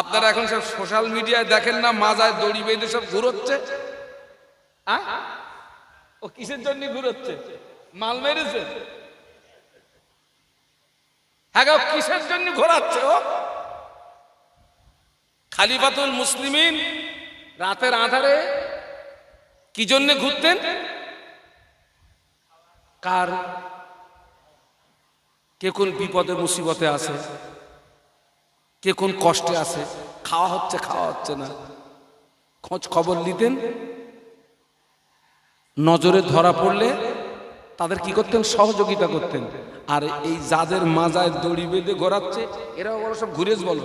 আপনারা এখন সব সোশ্যাল মিডিয়ায় দেখেন না, মাজায় দড়ি বেঁধে সব ঘুরোচ্ছে। ও কিসের জন্য ঘুরোচ্ছে? মাল মেরেছে? হ্যাঁ, কিসের জন্য ঘোরাচ্ছে ও? খালিফাতুল মুসলিমিন রাতের আঁধারে কি জন্য ঘুরতেন? কার কে কোন বিপদে মুসিবতে আছে, কে কোন কষ্টে আছে, খাওয়া হচ্ছে খাওয়া হচ্ছে না, খোঁজ খবর নিতেন। নজরে ধরা পড়লে তাদের কি করতেন? সহযোগিতা করতেন। আর এই যাদের মাজায় দড়ি বেঁধে ঘোরাচ্ছে, এরাও বড় সব ঘুরেছে। বলো,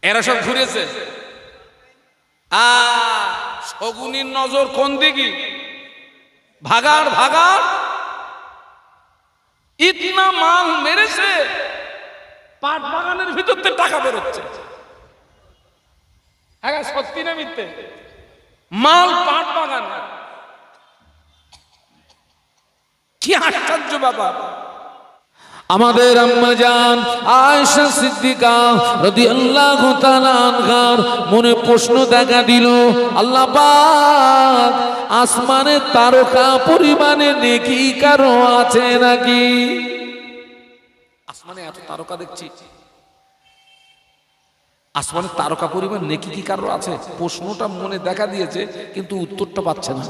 এরা সব ঘুরেছে। শগুনির নজর কোন দিকে? ভাগার ভাগার ইতনা মাল মেরেছে, পাট বাগানের ভিতর থেকে টাকা বেরোচ্ছে। হ্যাঁ, সত্যি না মিথ্যে? মাল পাট বাগান। কি আশ্চর্য বাবা! আমাদের আম্মা জান আয়েশা সিদ্দিকা রাদিয়াল্লাহু তাআলা আনহার মনে প্রশ্ন দেখা দিল, আল্লাহ পাক আসমানে তারকা পরিমাণে নেকি কারো আছে নাকি? আসমানে এত তারকা দেখছি, আসমানে তারকা পরিমাণ নেকি কি কারো আছে? প্রশ্নটা মনে দেখা দিয়েছে, কিন্তু উত্তরটা পাচ্ছে না।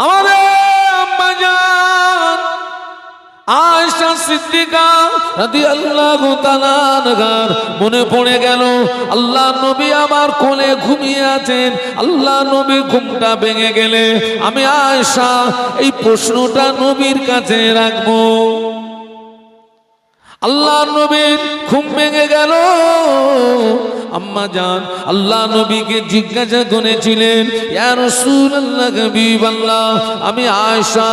আমাদের আম্মা জান আয়েশা সিদ্দিকা রাদিয়াল্লাহু তাআলা আনহার মনে পড়ে গেল, আল্লাহ নবী আমার কোলে ঘুমিয়ে আছেন। আল্লাহ নবী ঘুমটা ভেঙে গেলে আমি আয়েশা এই প্রশ্নটা নবীর কাছে রাখবো। আল্লাহ নবীর ঘুম ভেঙে গেল। আম্মা জান আল্লাহ নবীকে জিজ্ঞাসা করেছিলেন, ইয়া রাসূলুল্লাহ, হাবিবাল্লাহ, আমি আয়েশা,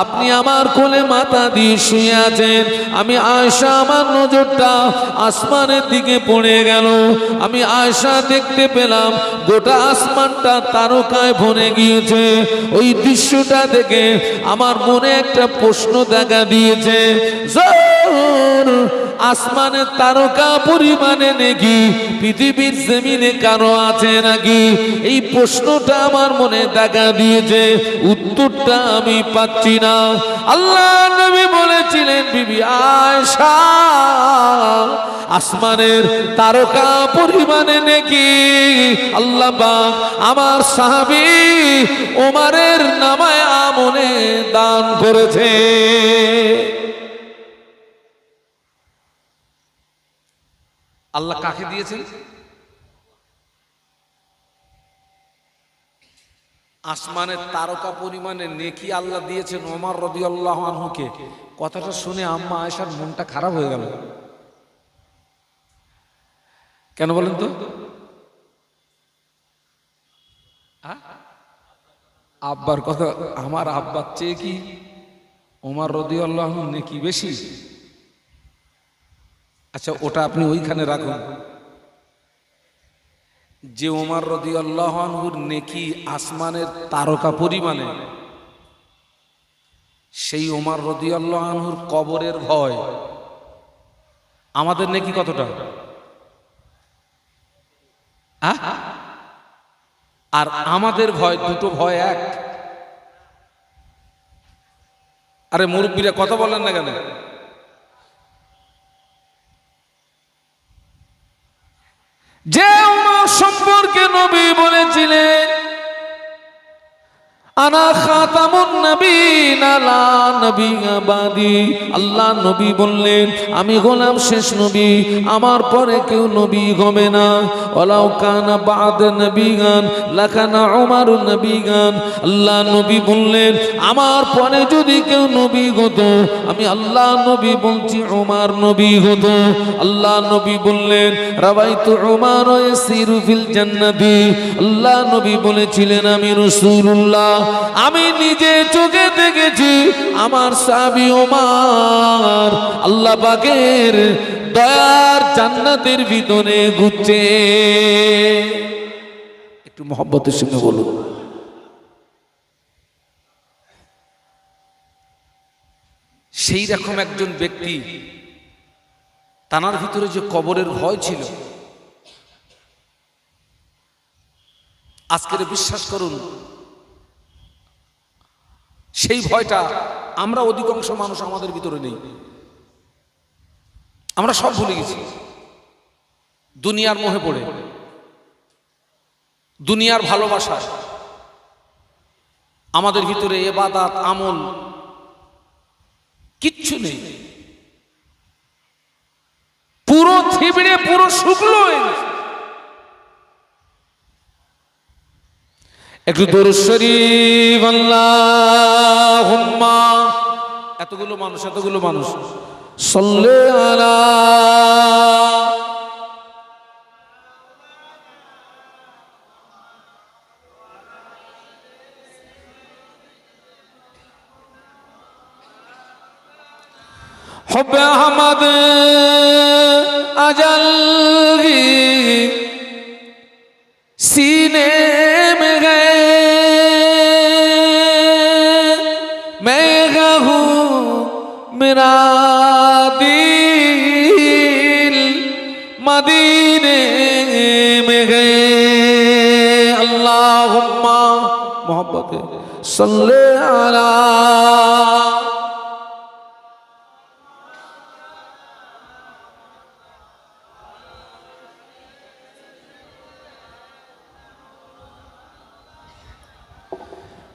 আপনি আমার কোলে মাথা দিয়ে শুয়ে আছেন। আমি আয়েশা, আমার নজরটা আসমানের দিকে পড়ে গেল। আমি আয়েশা দেখতে পেলাম গোটা আসমানটা তারকায় ভরে গিয়েছে। ওই দৃশ্যটা দেখে আমার মনে একটা প্রশ্ন দেখা দিয়েছে, আসমানের তারকা পরিমাণে নাকি পৃথিবীর জমিনে কারো আছে নাকি? এই প্রশ্নটা আমার মনে দেখা দিয়েছে, উত্তরটা আমি পাচ্ছি না। আল্লাহ নবী বলেছিলেন, বিবি আয়েশা, আসমানের তারকা পরিমাণে নাকি আল্লাহ পাক আমার সাহাবী ওমরের নামায়ে আমলে দান করেছে। আল্লাহ কাকে দিয়েছেন? আসমানের তারকা পরিমাণে নেকি আল্লাহ দিয়েছেন ওমর রাদিয়াল্লাহু আনহুকে। কথাটা শুনে আম্মা আয়েশার মনটা খারাপ হয়ে গেল। কেন বলেন তো? আব্বার কথা, আমার আব্বার চেয়ে কি ওমর রাদিয়াল্লাহু আনহু নেকি বেশি? আচ্ছা, ওটা আপনি ওইখানে রাখুন। যে ওমর রাদিয়াল্লাহু আনহুর নেকি আসমানের তারকা পরিমাণে, সেই ওমর রাদিয়াল্লাহু আনহুর কবরের ভয় আমাদের নেকি কতটা? আর আমাদের ভয়, দুটো ভয় এক? আরে মুরব্বীরা কথা বলেন না কেন? যে উমর সম্পর্কে নবী বলেছিলেন, আনা খাতামুন নবীন লা নবিয়্যা বাদি, আল্লাহ নবী বললেন, আমি গোলাম শেষ নবী, আমার পরে কেউ নবী হবে না। ওয়ালাউ কানা বা'দ নবিয়ান লাকানা উমর নবিয়ান, আল্লাহ নবী বললেন, আমার পরে যদি কেউ নবী হতো, আমি আল্লাহ নবী বলছি উমর নবী হতো। আল্লাহ নবী বললেন, রাবাইতু উমর ইয়াসিরু ফিল জান্নাতি, আল্লাহ নবী বলেছিলেন, আমি রাসূলুল্লাহ, আমি নিজে চোখে দেখেছি আমার সাহাবী ওমর আল্লাহ পাকের দয়ার জান্নাতের ভিতরে ঘুরছে। একটু মহব্বতের সঙ্গে বলুন। সেই রকম একজন ব্যক্তি তানার ভিতরে যে কবরের ভয় ছিল, আজকের বিশ্বাস করুন সেই ভয়টা আমরা অধিকাংশ মানুষ আমাদের ভিতরে নেই। আমরা সব ভুলে গেছি দুনিয়ার মোহে পড়ে, দুনিয়ার ভালোবাসায়। আমাদের ভিতরে ইবাদত আমল কিচ্ছু নেই, পুরো থিবড়ে পুরো শুকনো হয়ে গেছে। একটু দুরূদ শরীফ আল্লাহুম্মা, এতগুলো মানুষ সাল্লি আলা हुब्बे अहमद अजल की सीने में गए, मैं कहूँ मेरा दिल मदीने में गए। अल्लाहुम्मा मोहब्बत सल्ले अला।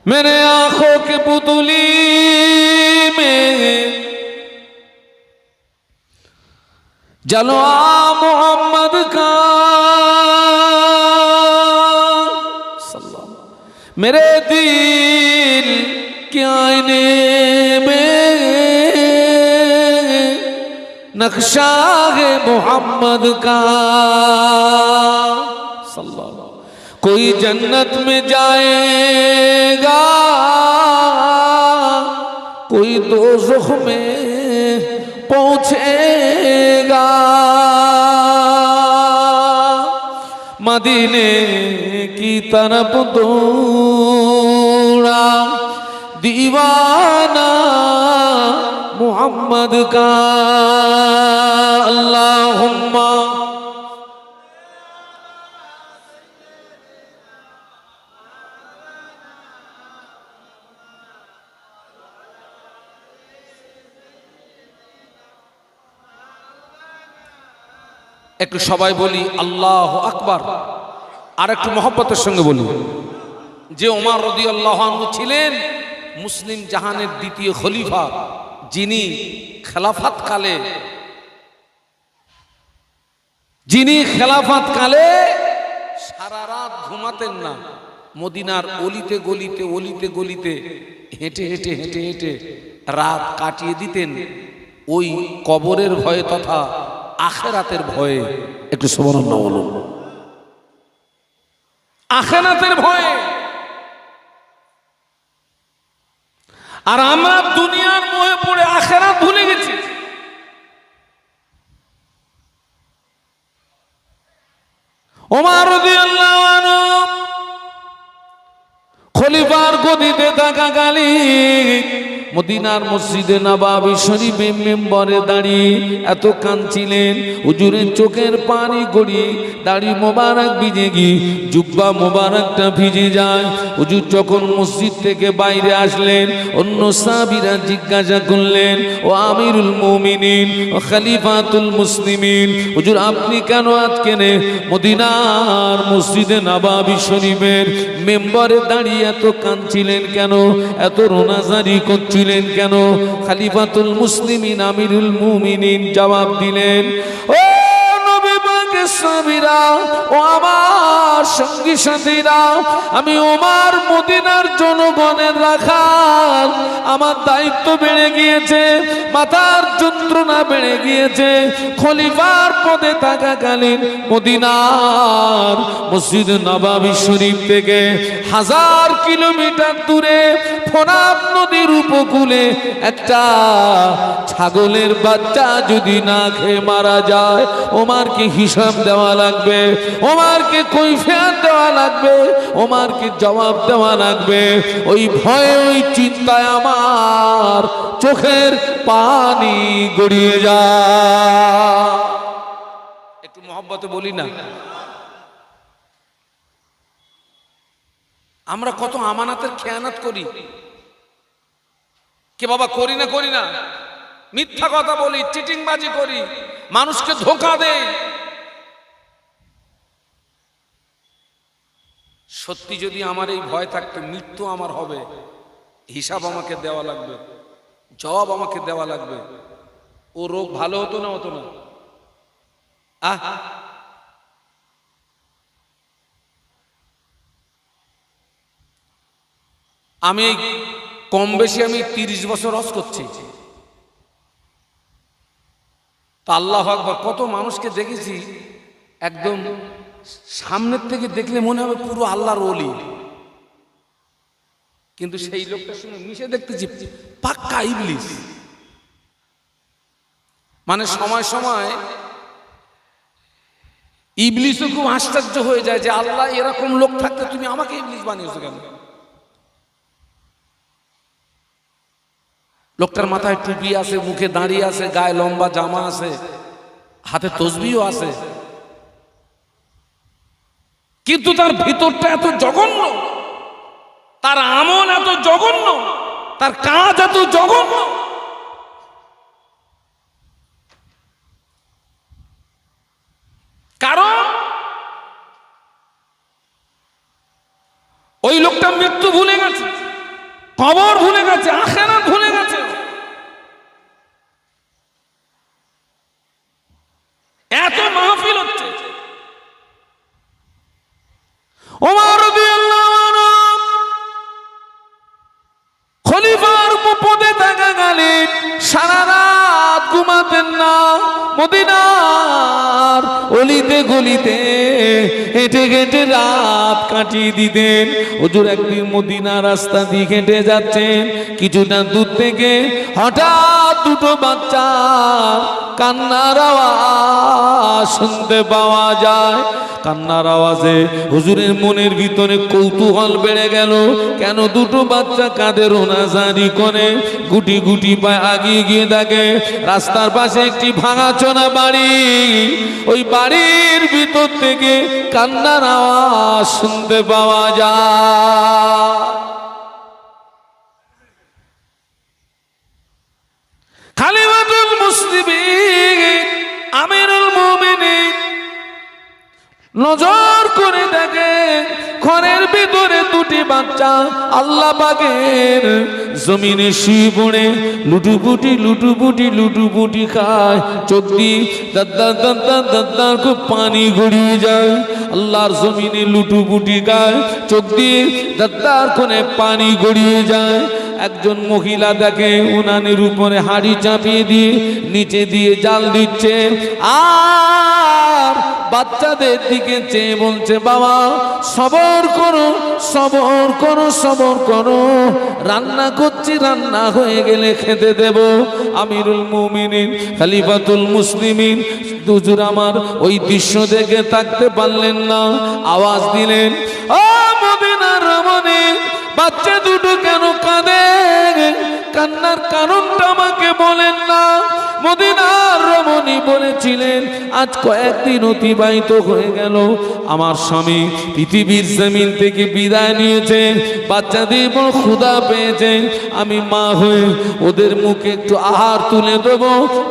मेरे आंखों के पुतली में जलवा मोहम्मद का, मेरे दिल के आईने में नक्शा है मोहम्मद का। कोई जन्नत में जाएगा, कोई दोज़ख में पहुंचेगा। मदीने की तरफ दौड़ा दीवाना मोहम्मद का। अल्लाहुम्मा একটু সবাই বলি আল্লাহু আকবার, আর একটু মহব্বতের সঙ্গে বলি যে ওমর রাদিয়াল্লাহু আনহু ছিলেন মুসলিম জাহানের দ্বিতীয় খলিফা, যিনি খেলাফত কালে সারা রাত ঘুমাতেন না, মদিনার অলিতে গলিতে হেঁটে হেঁটে রাত কাটিয়ে দিতেন ওই কবরের ভয়ে তথা আখিরাতের ভয়ে। একটু সুবহানাল্লাহ বলুন। আখিরাতের ভয়ে। আর আমরা দুনিয়ার মোহে পড়ে আখিরাত ভুলে গেছি। ওমর রাদিয়াল্লাহু আনহু খলিফার গদিতে থাকাকালীন মদিনার মসজিদে নববী শরীফে মিম্বরে দাঁড়িয়ে এত কাঁদছিলেন, হুজুরের চোখের পানি গড়িয়ে দাড়ি মোবারক ভিজে গিয়ে জুব্বা মোবারকটা ভিজে যায়। হুজুর যখন মসজিদ থেকে বাইরে আসলেন, অন্য সাহাবীরা জিজ্ঞাসা করলেন, ও আমিরুল মুমিনিন ও খলিফাতুল মুসলিমিন, হুজুর আপনি কেন আজকে মদিনার মসজিদে নববী শরীফের মিম্বরে দাঁড়িয়ে এত কাঁদছিলেন কেন, এত রোনাজারি করছিলেন কেন? খলিফাতুল মুসলিমিন আমিরুল মুমিনিন জবাব দিলেন, ও নবী পাকের সাহাবীরা, ও আমার সঙ্গী সাথীরা, আমি ওমর মদিনার জনগণের রাখাল, আমার দায়িত্ব বেড়ে গিয়েছে, মাথার যন্ত্রণা বেড়ে গিয়েছে। খলিফার পদে থাকাকালীন মদিনার মসজিদ নববী শরীফ থেকে 1000 কিলোমিটার দূরে ফোরাত নদীর উপকূলে একটা ছাগলের বাচ্চা যদি না খেয়ে মারা যায়, ওমরকে হিসাব দেওয়া লাগবে, ওমরকে কৈফিয়ত দেওয়া লাগবে, ওমরকে জবাব দেওয়া লাগবে। ওই ভয়ে ওই চিন্তায় আমার চোখের পানি গড়িয়ে যায়। মহব্বতে বলি না? আমরা কত আমানাতের খেয়ানত করি। কে বাবা করি না? করি না? মিথ্যা কথা বলি, চিটিংবাজি করি, মানুষকে ধোঁকা দেই। সত্যি যদি আমার এই ভয় থাকতো মৃত্যু আমার হবে, হিসাব আমাকে দেওয়া লাগবে, জবাব আমাকে দেওয়া লাগবে, ও রোগ ভালো হতো না? হতো না? আমি কম বেশি আমি 30 বছর হজ করছি। তা আল্লাহু আকবার, কত মানুষকে দেখেছি একদম সামনের থেকে দেখলে মনে হবে পুরো আল্লাহর ওলি, কিন্তু সেই লোকটার সঙ্গে মিশে দেখতেছি পাক্কা ইবলিস। মানে সময় সময় ইবলিসও খুব আশ্চর্য হয়ে যায় যে আল্লাহ এরকম লোক থাকতে তুমি আমাকে ইবলিস বানিয়েছো কেন? লোকটার মাথায় টুপি আছে, মুখে দাঁড়িয়ে আছে, গায়ে লম্বা জামা আছে, হাতে তসবিহও আছে, কিন্তু তার ভিতরটা এত জঘন্য, তার আমল এত জঘন্য, তার কাজ এত জঘন্য। কারণ ওই লোকটা মৃত্যু ভুলে গেছে, কবর ভুলে গেছে, আখিরাত ভুলে গেছে। এত মাহফিল হচ্ছে। ওমর রাদিয়াল্লাহু আনহু খলিফার পদে থাকাকালীন সারা রাত ঘুমাতেন না, মদিনার অলিতে গলিতে হেঁটে হেঁটে রাত কাটিয়ে দিতেন। হুজুর একদিন মদিনার রাস্তা দিয়ে হেঁটে যাচ্ছেন, কিছুটা দূর থেকে হঠাৎ দুটো বাচ্চা কান্নার আওয়াজ শুনতে পাওয়া যায়। কান্নার আওয়াজে হুজুরের মনের ভিতরে কৌতূহল বেড়ে গেল, কেন দুটো বাচ্চা কাঁদে রোনাজারি করে। গুটি গুটি পায়ে আগিয়ে গিয়ে দেখে রাস্তার পাশে একটি ভাঙাচোরা বাড়ি, ওই বাড়ির ভিতর থেকে কান্নার আওয়াজ শুনতে পাওয়া যায়। খলিফাতুল মুসলিমিন আমিরুল মুমিনিন নজর করে দেখে ঘরের ভিতরে দুটি বাচ্চা আল্লাহ পাকের জমিনে শুয়ে পড়ে লুটুপুটি লুটুপুটি লুটুপুটি খায়। চোখ দিয়ে দাদ্দার দাদ্দার দাদ্দার খুব পানি গড়িয়ে যায়। আল্লাহর জমিনে লুটুপুটি খায়, চোখ দিয়ে দাদ্দার কোণে পানি গড়িয়ে যায়। একজন মহিলা দেখে উনানের উপরে হাঁড়ি চাপিয়ে দিয়ে নিচে দিয়ে জাল দিচ্ছে, আর বাচ্চাদের দিকে চেয়ে বলছে, বাবা সবর করো, সবর করো, সবর করো, রান্না করছি, রান্না হয়ে গেলে খেতে দেব। আমিরুল মুমিনিন খলিফাতুল মুসলিমিন হুজুর আমার ওই দৃশ্য দেখে থাকতে পারলেন না, আওয়াজ দিলেন, ও মদিনার রমণী, বাচ্চা দুটো কেন কাঁদে? কান্নার কারণটা আমাকে বলেন না। মদিনার রমণী বলেছিলেন, আজ কয়েকদিন অতিবাহিত হয়ে গেল, আমার স্বামী পৃথিবীর জমিন থেকে বিদায় নিয়েছে, বাচ্চাদের বড় ক্ষুধা পেয়েছে, আমি মা হয়ে ওদের মুখে একটু আহার তুলে দেব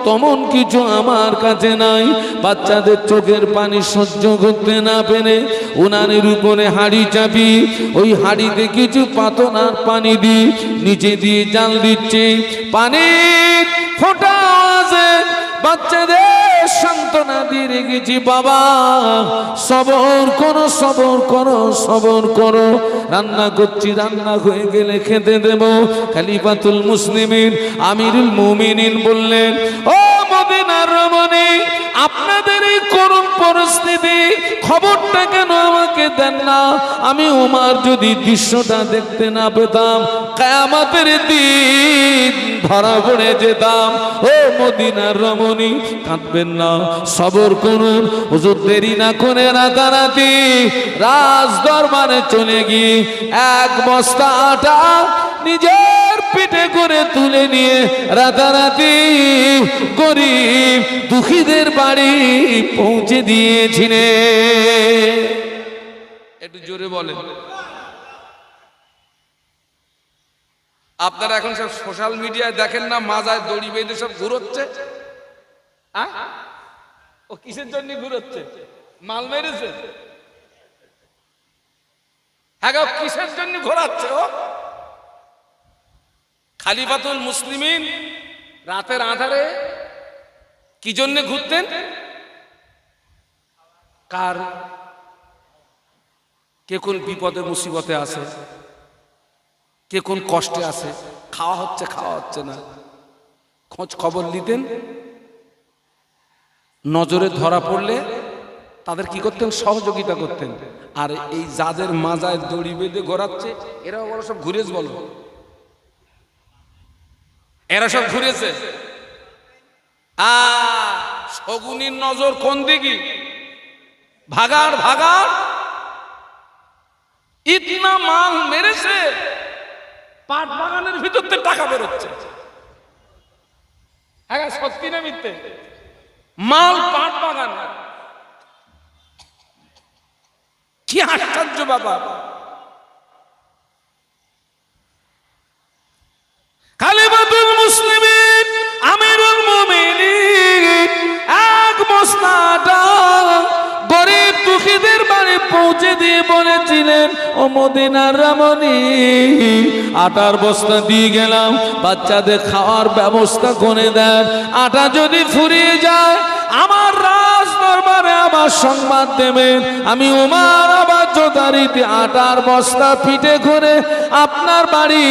তেমন কিছু আমার কাছে নাই। বাচ্চাদের চোখের পানি সহ্য করতে না পেরে উনানের উপরে হাঁড়ি চাপি ওই হাঁড়িতে কিছু পাতনার পানি দিই, নিচে দিয়ে জাল দিচ্ছে, পানির ফোঁটা আছে, বাচ্চাদের সান্ত্বনা দিয়ে রেখেছি, বাবা সবর করো, সবর করো, সবর করো, রান্না করছি, রান্না হয়ে গেলে খেতে দেব। খলিফাতুল মুসলিমিন আমিরুল মুমিনিন বললেন, ও মদিনার রমণী, আপনাদের এই করুণ পরিস্থিতি খবরটা কেন আমাকে দেন না? আমি ওমর যদি দৃশ্যটা দেখতে না পেতাম, কিয়ামতের দিন ধরা পড়ে যেতাম। ও মদিনার রমণী, কাঁদবেন না, সবর করুন। হুজুর দেরি না করে রাতারাতি রাজ দরবারে চলে গিয়ে এক বস্তা আটা নিজের পিঠে করে তুলে নিয়ে রাতারাতি গরিব দুঃখীদের বাড়ি পৌঁছে দিয়েছিলেন। একটু জোরে বলেন। আপনারা এখন সব সোশ্যাল মিডিয়ায় দেখেন না, মাজায় দড়ি বেঁধে সব ঘুরোচ্ছে। ও কিসের জন্য ঘুরোচ্ছে? মাল মেরেছে? হ্যাঁ, কিসের জন্য ঘোরাচ্ছে ও? খালিফাতুল মুসলিমিন রাতের আঁধারে কি জন্য ঘুরতেন? কার কে কোন বিপদে মুসিবতে আছে, কে কোন কষ্টে আছে, খাওয়া হচ্ছে না, খোঁজ খবর নিতেন। নজরে ধরা পড়লে তাদের কি করতেন? সহযোগিতা করতেন। আর এই যাদের মাজায় দড়ি বেঁধে ঘোরাচ্ছে, এরা বড় সব ঘুরেছে। বলো, এরা সব ঘুরেছে। শগুনির নজর কোন দিকে? ভাগার ভাগার ইতনা মাল মেরেছে, পাট বাগানের ভিতর থেকে টাকা বেরোচ্ছে। হ্যাঁ, সত্যি না মিথ্যে? মাল পাট বাগান। কি আশ্চর্য বাবা! খালিফাতুল মুসলিমিন আমিরুল মুমিনিন এক বস্তাটা গরিব দুঃখীদের বাড়ি পৌঁছে দিয়ে বলেছিলেন, ও মদিনার রমণী, আটার বস্তা দিয়ে গেলাম, বাচ্চাদের খাওয়ার ব্যবস্থা করে দেন। আটা যদি ফুরিয়ে যায় আমার রাজ দরবারে আবার সংবাদ দেবেন। আমি উমার আবার জোদারিতে আটার বস্তা পিঠে করে আপনার বাড়ি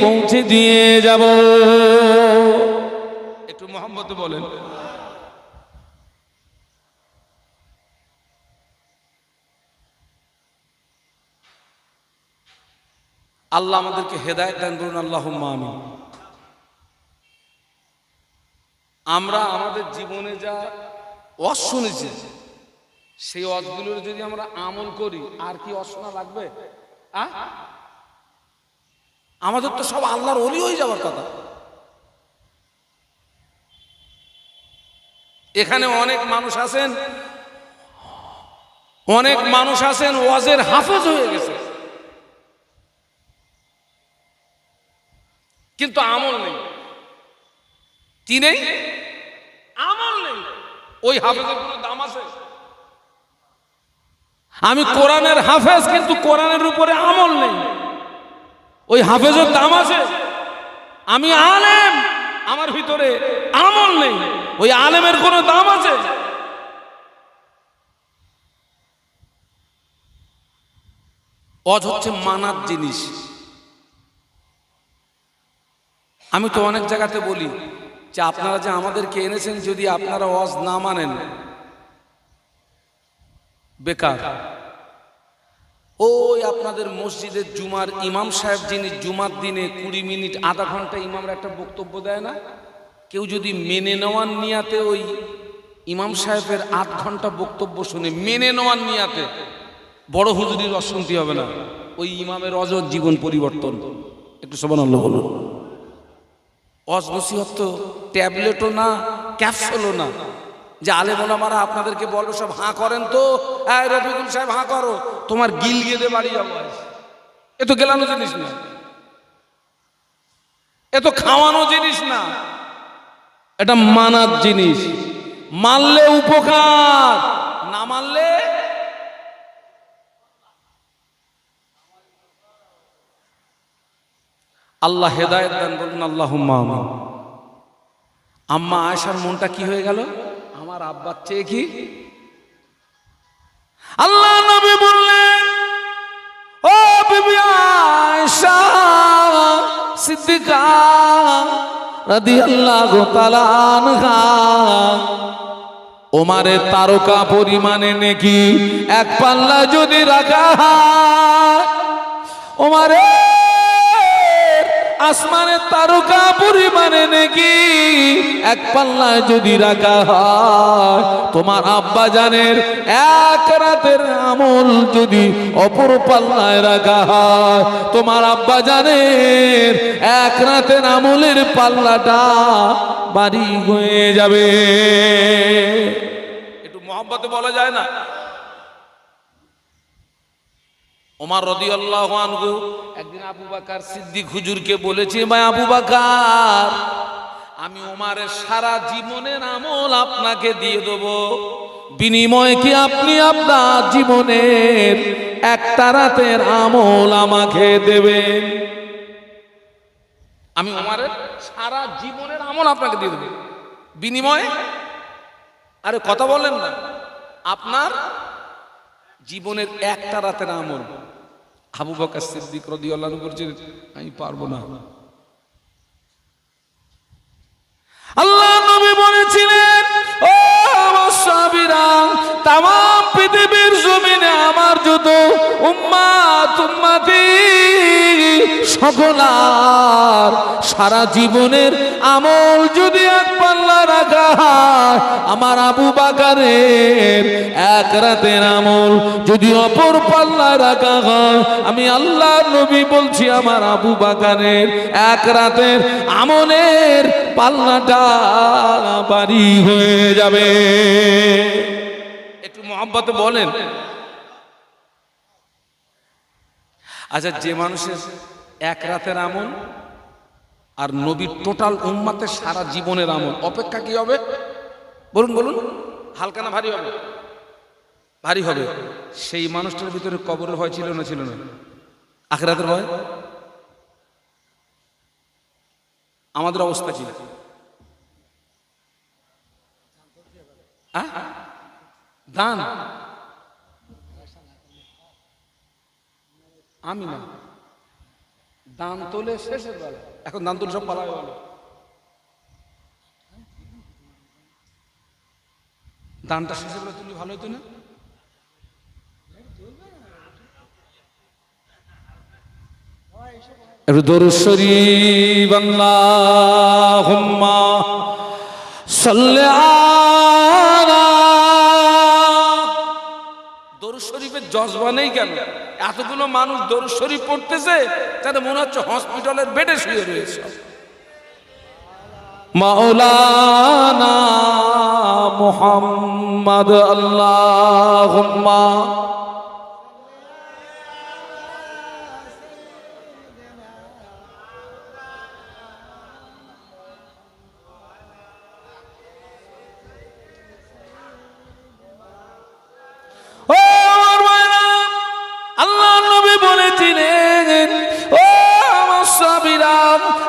পৌঁছে দিয়ে যাব। একটু মোহাম্মদ বলেন। আল্লাহ আমাদেরকে হেদায়েত দান করুন, আল্লাহুম্মা আমিন। আমরা আমাদের জীবনে যা ওয়াজ শুনেছি, সেই ওয়াজগুলোর যদি আমরা আমল করি, আর কি ওয়াজ শোনা লাগবে? আমাদের তো সব আল্লাহর ওলি হয়ে যাওয়ার কথা। এখানে অনেক মানুষ আছেন ওয়াজের হাফেজ হয়ে গেছে, কিন্তু আমল নেই। কি নেই? আমল নেই। ওই হাফেজের কোনো দাম আছে? আমি কোরআনের হাফেজ, কিন্তু কোরআনের উপরে আমল নেই। ওই হাফেজের দাম আছে? আমি আলেম, আমার ভিতরে আমল নেই। ওই আলেমের কোনো দাম আছে? ওয়াজ হচ্ছে মানার জিনিস। আমি তো অনেক জায়গাতে বলি যে আপনারা যে আমাদেরকে এনেছেন, যদি আপনারা ওয়াজ না মানেন বেকার। ওই আপনাদের মসজিদের জুমার ইমাম সাহেব, যিনি জুমার দিনে 20 মিনিট আধা ঘন্টা ইমামরা একটা বক্তব্য দেয় না, কেউ যদি মেনে নেওয়ার নিয়াতে ওই ইমাম সাহেবের 8 ঘন্টা বক্তব্য শুনে মেনে নেওয়ার নিয়াতে, বড় হুজুরির ওয়াজ শুনতে হবে না, ওই ইমামের অজর জীবন পরিবর্তন। একটু সুবহানাল্লাহ বলুন। ওয়াজ নসিহত তো ট্যাবলেটও না, ক্যাপসুলও না যে আলেম ওলামারা আপনাদেরকে বলবে সব হাঁ করেন তো, রফিকুল সাহেব হাঁ করো, তোমার গিল গেদে বাড়ি যাবো। এ তো গেলানো জিনিস না, এ তো খাওয়ানো জিনিস না, এটা মানার জিনিস। মানলে উপকার, না মানলে আল্লাহ হেদায়েত দান করুন, আল্লাহুম্মা আমিন। আম্মা আয়েশার মনটা কি হয়ে গেল? আমার আব্বার চেয়ে কি? আল্লাহ নবী বললেন, ও বিবি আয়েশা সিদ্দিকা রাদিয়াল্লাহু তাআলা আনহা, ওমারের তারকা পরিমাণে নেকি এক পাল্লা যদি রাখা হয়, ওমারের আসমানের তারকা পরিমাণে নেকি এক পাল্লায় যদি রাখা হয়, তোমার আব্বা জানের এক রাতের আমল যদি অপর পাল্লায় রাখা হয়, তোমার আব্বা জানের এক রাতের আমলের পাল্লাটা বাড়ি হয়ে যাবে। একটু মহব্বতে বলা যায় না? ওমর রাদিয়াল্লাহু আনহু একদিন আবু বকর সিদ্দিক হুজুরকে বলেছে, ভাই আবু বকর, আমি ওমরের সারা জীবনের আমল আপনাকে দিয়ে দেব, বিনিময়ে কি আপনি আপনার জীবনের একটা রাতের আমল আমাকে দেবেন? আমি ওমরের সারা জীবনের আমল আপনাকে দিয়ে দেব, বিনিময়ে? আরে কথা বলেন না, আপনার জীবনের একটা রাতের আমল। আবু বকর সিদ্দিক রাদিয়াল্লাহু আনহু বলেছেন, আমি পারবো না। আল্লাহ নবী বলেছিলেন, ও আমার সাহাবীরা, তামাম পৃথিবীর জমিনে আমার যত উম্মাত উম্মতি সকলার সারা জীবনের আমল যদি এক পাল্লা রাখা হয়, আমার আবু বকরের এক রাতের আমল যদি অপর পাল্লা রাখা হয়, আমি আল্লাহ নবী বলছি আমার আবু বকরের এক রাতের আমলের পাল্লাটা বাড়ি হয়ে যাবে। একটু মহব্বতে বলেন। আচ্ছা, যে মানুষের এক রাতের আমল আর নবীর টোটাল উম্মাতের সারা জীবনের আমল, অপেক্ষা কি হবে? বলুন বলুন, হালকা না ভারী হবে? ভারী হবে। সেই মানুষটার ভিতরে কবরের ভয় ছিল না? ছিল না? আখিরাতের ভয়? আমাদের অবস্থা কি? দান আমি না, দান তোলে শেষের বেলা, এখন দান তোলে সব পালাবে বলে। দানটা শেষের বেলা তুলি ভালো হতো না? একটু দরুদ শরীফ আল্লাহুম্মা সাল্লি আলা। দরুদ শরীফের জজবা নেই কেন? এতগুলো মানুষ দরুদ শরীফ পড়তেছে, তাহলে মনে হচ্ছে হসপিটালের বেডে শুয়ে রয়েছে। মাওলানা মুহাম্মদ আল্লাহুম্মা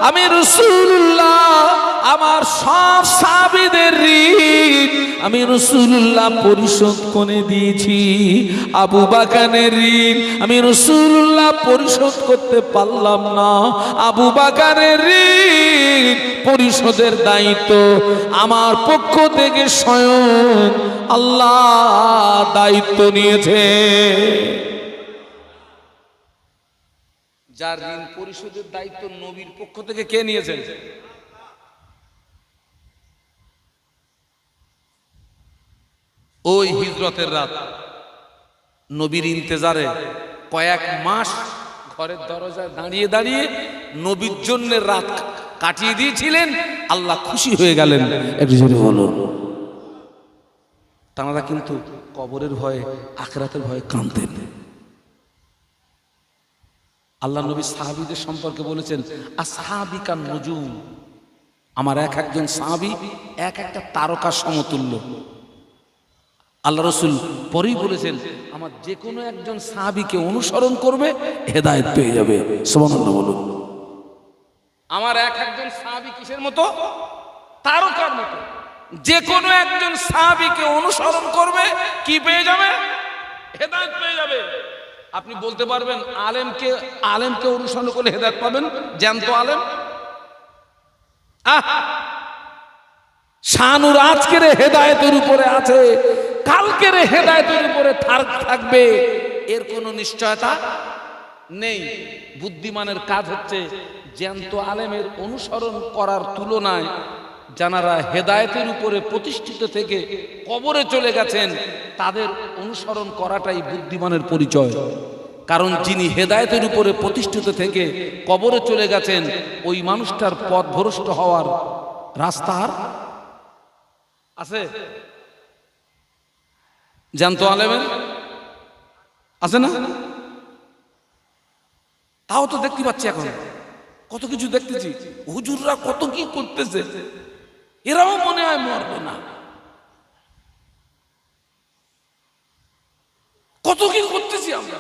আমি রাসূলুল্লাহ আমার সব সাহাবীদের ঋণ আমি রাসূলুল্লাহ পরিশোধ করে দিয়েছি। আবু বকরের ঋণ আমি রাসূলুল্লাহ পরিশোধ করতে পারলাম না। আবু বকরের ঋণ পরিশোধের দায়িত্ব আমার পক্ষ থেকে স্বয়ং আল্লাহ দায়িত্ব নিয়েছে। যার ঋণ পরিশোধের দায়িত্ব নবীর পক্ষ থেকে কে নিয়েছেন? ওই হিজরতের রাত নবীর ইন্তেজারে কয়েক মাস ঘরের দরজায় দাঁড়িয়ে দাঁড়িয়ে নবীর জন্য রাত কাটিয়ে দিয়েছিলেন। আল্লাহ খুশি হয়ে গেলেন। একটু জোরে বলুন। তারা কিন্তু কবরের ভয়ে, আখিরাতের ভয়ে কাঁদতেন। আল্লাহ নবী সাহাবীদের সম্পর্কে বলেছেন, আসহাবিকান নুজুম, আমার এক একজন সাহাবী এক একটা তারকা সমতুল্য। আল্লাহ রাসূল পরেই বলেছেন, আমার যে কোনো একজন সাহাবীকে অনুসরণ করবে হেদায়েত পেয়ে যাবে। সুবহানাল্লাহ বলুন। আমার এক একজন সাহাবী কিসের মতো? তারকার মতো। যে কোনো একজন সাহাবীকে অনুসরণ করবে কি পেয়ে যাবে? হেদায়েত পেয়ে যাবে। আপনি বলতে পারবেন আলেমকে অনুসরণ করলে হেদায়েত পাবেন? জ্যান্ত আলেম শানুর আজকের হেদায়েতের উপরে আছে, কালকের হেদায়েতের উপরে থাকবে, এর কোনো নিশ্চয়তা নেই। বুদ্ধিমানের কাজ হচ্ছে জ্যান্ত আলেমের অনুসরণ করার তুলনায় যারা হেদায়েতের উপরে প্রতিষ্ঠিত থেকে কবরে চলে গেছেন তাদের অনুসরণ করাটাই বুদ্ধিমানের পরিচয়। কারণ যিনি হেদায়েতের উপরে প্রতিষ্ঠিত থেকে কবরে চলে গেছেন ওই মানুষটার পথভ্রষ্ট হওয়ার রাস্তা আর আছে? জ্যান্ত আলেমের আছে না? তাও তো দেখতে পাচ্ছি, এখন কত কিছু দেখতেছি, হুজুররা কত কি করতেছে, এরাও মনে হয় মরবে না, কত কি করতেছি আমরা।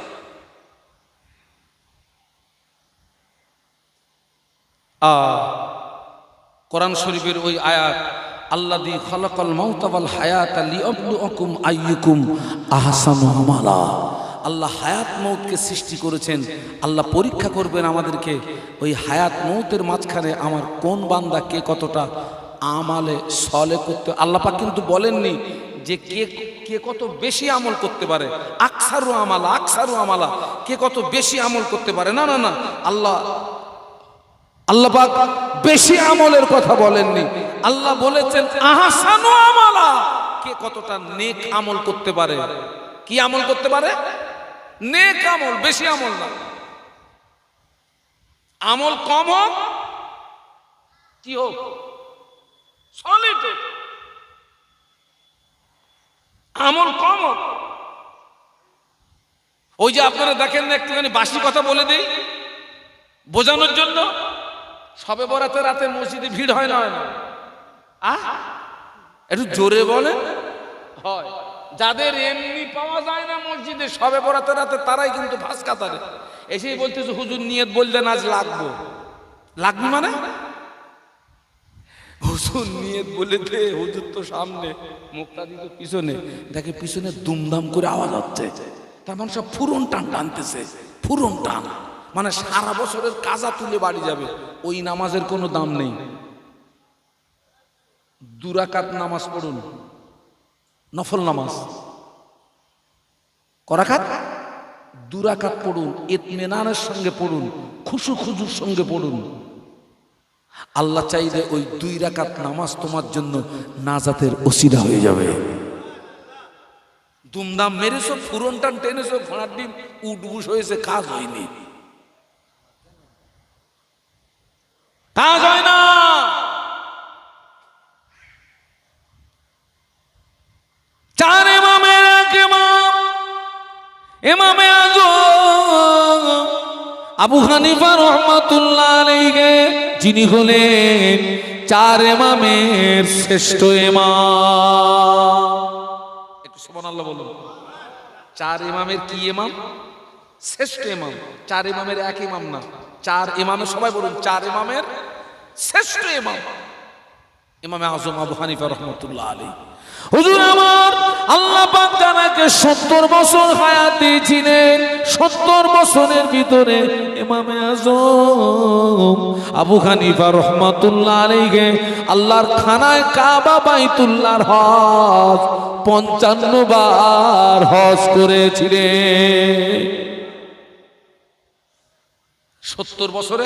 কোরআন শরীফের ওই আয়াত, আল্লাযী খালাকাল মাউতা ওয়াল হায়াতা লিয়াবলুয়াকুম আইয়ুকুম আহসানু আমালা, আল্লাহ হায়াত মৌতকে সৃষ্টি করেছেন, আল্লাহ পরীক্ষা করবেন আমাদেরকে ওই হায়াত মৌতের মাঝখানে আমার কোন বান্দা কে কতটা আমালে সলে করতে। আল্লাহ পাক কিন্তু বলেননি যে কে কে কত বেশি আমল করতে পারে, আকসারু আমালা, আকসারু আমালা, কে কত বেশি আমল করতে পারে, না না না, আল্লাহ পাক বেশি আমলের কথা বলেননি, আল্লাহ বলেছেন আহসানু আমালা, কে কতটা নেক আমল করতে পারে। কি আমল করতে পারে? নেক আমল, বেশি আমল না। আমল কম হোক কি হোক, সলিড হোক, আমল কম হোক। ওই যে আপনারা দেখেন না, একটুখানি বাসি কথা বলে দেই বোঝানোর জন্য, সবে বরাতে রাতে মসজিদে ভিড় হয় না, হয় না? একটু জোরে বলে হয়। যাদের এমনি পাওয়া যায় না মসজিদে সবে বরাতে রাতে, তারাই কিন্তু ভাস কাতারে এসেই বলতেছে হুজুর নিয়ত বললেন আজ লাগবো। লাগবি মানে? হুজুর নিয়ত বলে দে, হুজুর তো সামনে, মুখটা দিত পিছনে, দেখে পিছনে দুমদাম করে আওয়াজ হচ্ছে, তার মানুষ সব ফুরন টান টানতেছে, ফুরন টান, মানে সারা বছরের কাজা তুলে বাড়ি যাবে। ওই নামাজের কোনো দাম নেই। 2 রাকাত নামাজ পড়ুন, নফল নামাজ, করাকাত 2 রাকাত পড়ুন, ইতমিনানের সঙ্গে পড়ুন, খুশু খুজুর সঙ্গে পড়ুন। আল্লাহ চাইলে ওই 2 রাকাত নামাজ তোমার জন্য নাজাতের ওসিলা হয়ে যাবে। দুমদাম মেরেছো, ফুরন টান টেনেছো, ঘোড়ার ডিম উঠবুস হয়েছে, কাজ হয়নি, কাজ হয় না। চার ইমামের এক ইমাম, ইমামে আযম আবু হানিফা রাহমাতুল্লাহ আলাইহি, যিনি হলেন 4 ইমামের শ্রেষ্ঠ ইমাম। একটু সুবহানাল্লাহ বলুন। 4 ইমামের কি ইমাম? শ্রেষ্ঠ ইমাম। 4 ইমামের এক ইমাম না, 4 ইমামের, সবাই বলুন 4 ইমামের শ্রেষ্ঠ ইমাম ইমামে আযম আবু হানিফা রাহমাতুল্লাহ আলাইহি। হুজুর আমার, আল্লাহ পাক তাকে 70 বছর হায়াত দিয়েছিলেন। 70 বছরের ভিতরে ইমামে আযম আবু হানিফা রাহমাতুল্লাহ আলাইহি আল্লাহর খানায় কাবা বাইতুল্লাহর হজ 55 বার হজ করেছিলেন। 70 বছরে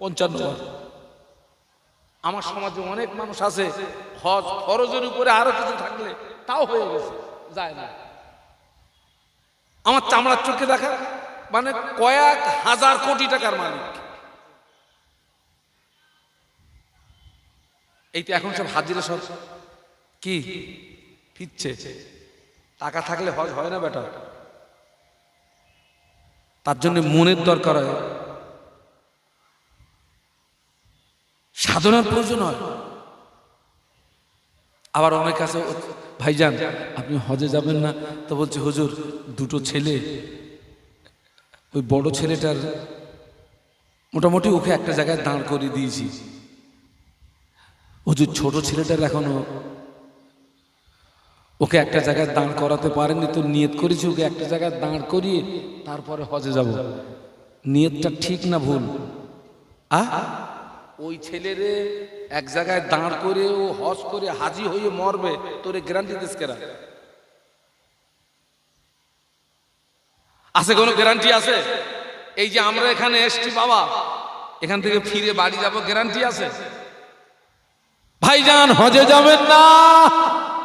55 বার। আমার সমাজে অনেক মানুষ আছে হজ ফরজের উপরে আরো কিছু থাকলে তাও হয়ে গেছে, যায় না। আমার চামড়ার চোখে দেখা, মানে কয়েক হাজার কোটি টাকার মালিক। এই তো এখন সব হাজিরা সব কি ফিরছে। টাকা থাকলে হজ হয় না বেটা, তার জন্য মনের দরকার হয়, সাধনার প্রয়োজন হয়। আবার অনেক আছে, ভাইজান আপনি হজে যাবেন না, তো বলছে হুজুর 2টো ছেলে, ওই বড় ছেলেটার মোটামুটি ওকে একটা জায়গায় দাঁড় করিয়ে দিয়েছি, হুজুর ছোট ছেলেটার এখনো ওকে একটা জায়গায় দাঁড় করাতে পারেননি, তো নিয়ত করেছি ওকে একটা জায়গায় দাঁড় করিয়ে তারপরে হজে যাব। নিয়তটা ঠিক না ভুল? ওই ছেলেরে এক জায়গায় দাঁড় করে ও হজ করে হাজি হয়ে মরবে, তোরে গ্যারান্টি দিস কেরা? আছে কোনো গ্যারান্টি আছে? এই যে আমরা এখানে এসছি বাবা, এখান থেকে ফিরে বাড়ি যাব গ্যারান্টি আছে? ভাইজান হজে যাবেন না,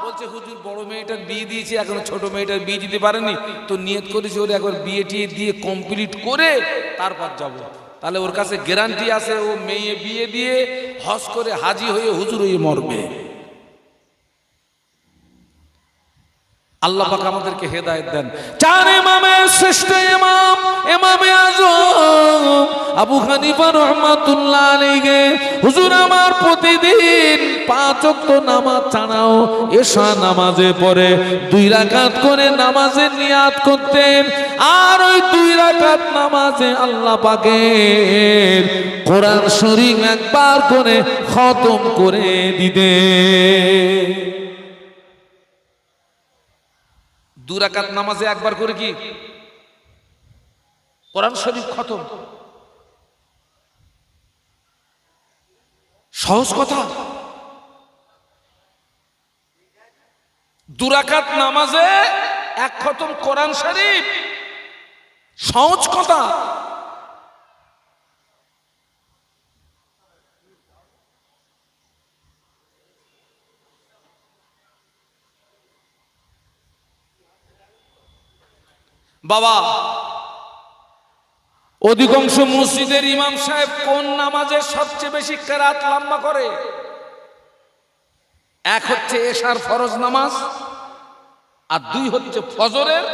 বলছে হুজুর বড় মেয়েটার বিয়ে দিয়েছি, এখনো ছোট মেয়েটার বিয়ে দিতে পারেনি, তো নিয়ত করেছি ওর একবার বিয়ে টিয়ে দিয়ে কমপ্লিট করে তারপর যাব। তাহলে ওর কাছে গ্যারান্টি আছে ও মেয়ে বিয়ে দিয়ে হজ করে হাজি হয়ে হুজুর হয়ে মরবে। আল্লাহ পাক আমাদেরকে হেদায়েত দেন। চার ইমামের শ্রেষ্ঠ ইমাম ইমামে আজম আবু হানিফা রাহমাতুল্লাহ আলাইহি হুজুর আমার প্রতিদিন 5 ওয়াক্ত নামাজ ছাড়াও এশা নামাজে পড়ে 2 রাকাত করে নামাজের নিয়াত করতেন, আর ওই 2 রাকাত নামাজে আল্লাহ পাকের কোরআন শরীফ একবার করে খতম করে দিতেন। 2 রাকাত নামাজে একবার করে কি কোরআন শরীফ খতম? সহজ কথা। 2 রাকাত নামাজে 1 খতম কোরআন শরীফ, সহজ কথা। বাবা, অধিকাংশ মসজিদের ইমাম সাহেব কোন নামাজের সবচেয়ে বেশি কেরাত লম্বা করে? এক হচ্ছে এশার ফরজ নামাজ, আর 2 হচ্ছে ফজরের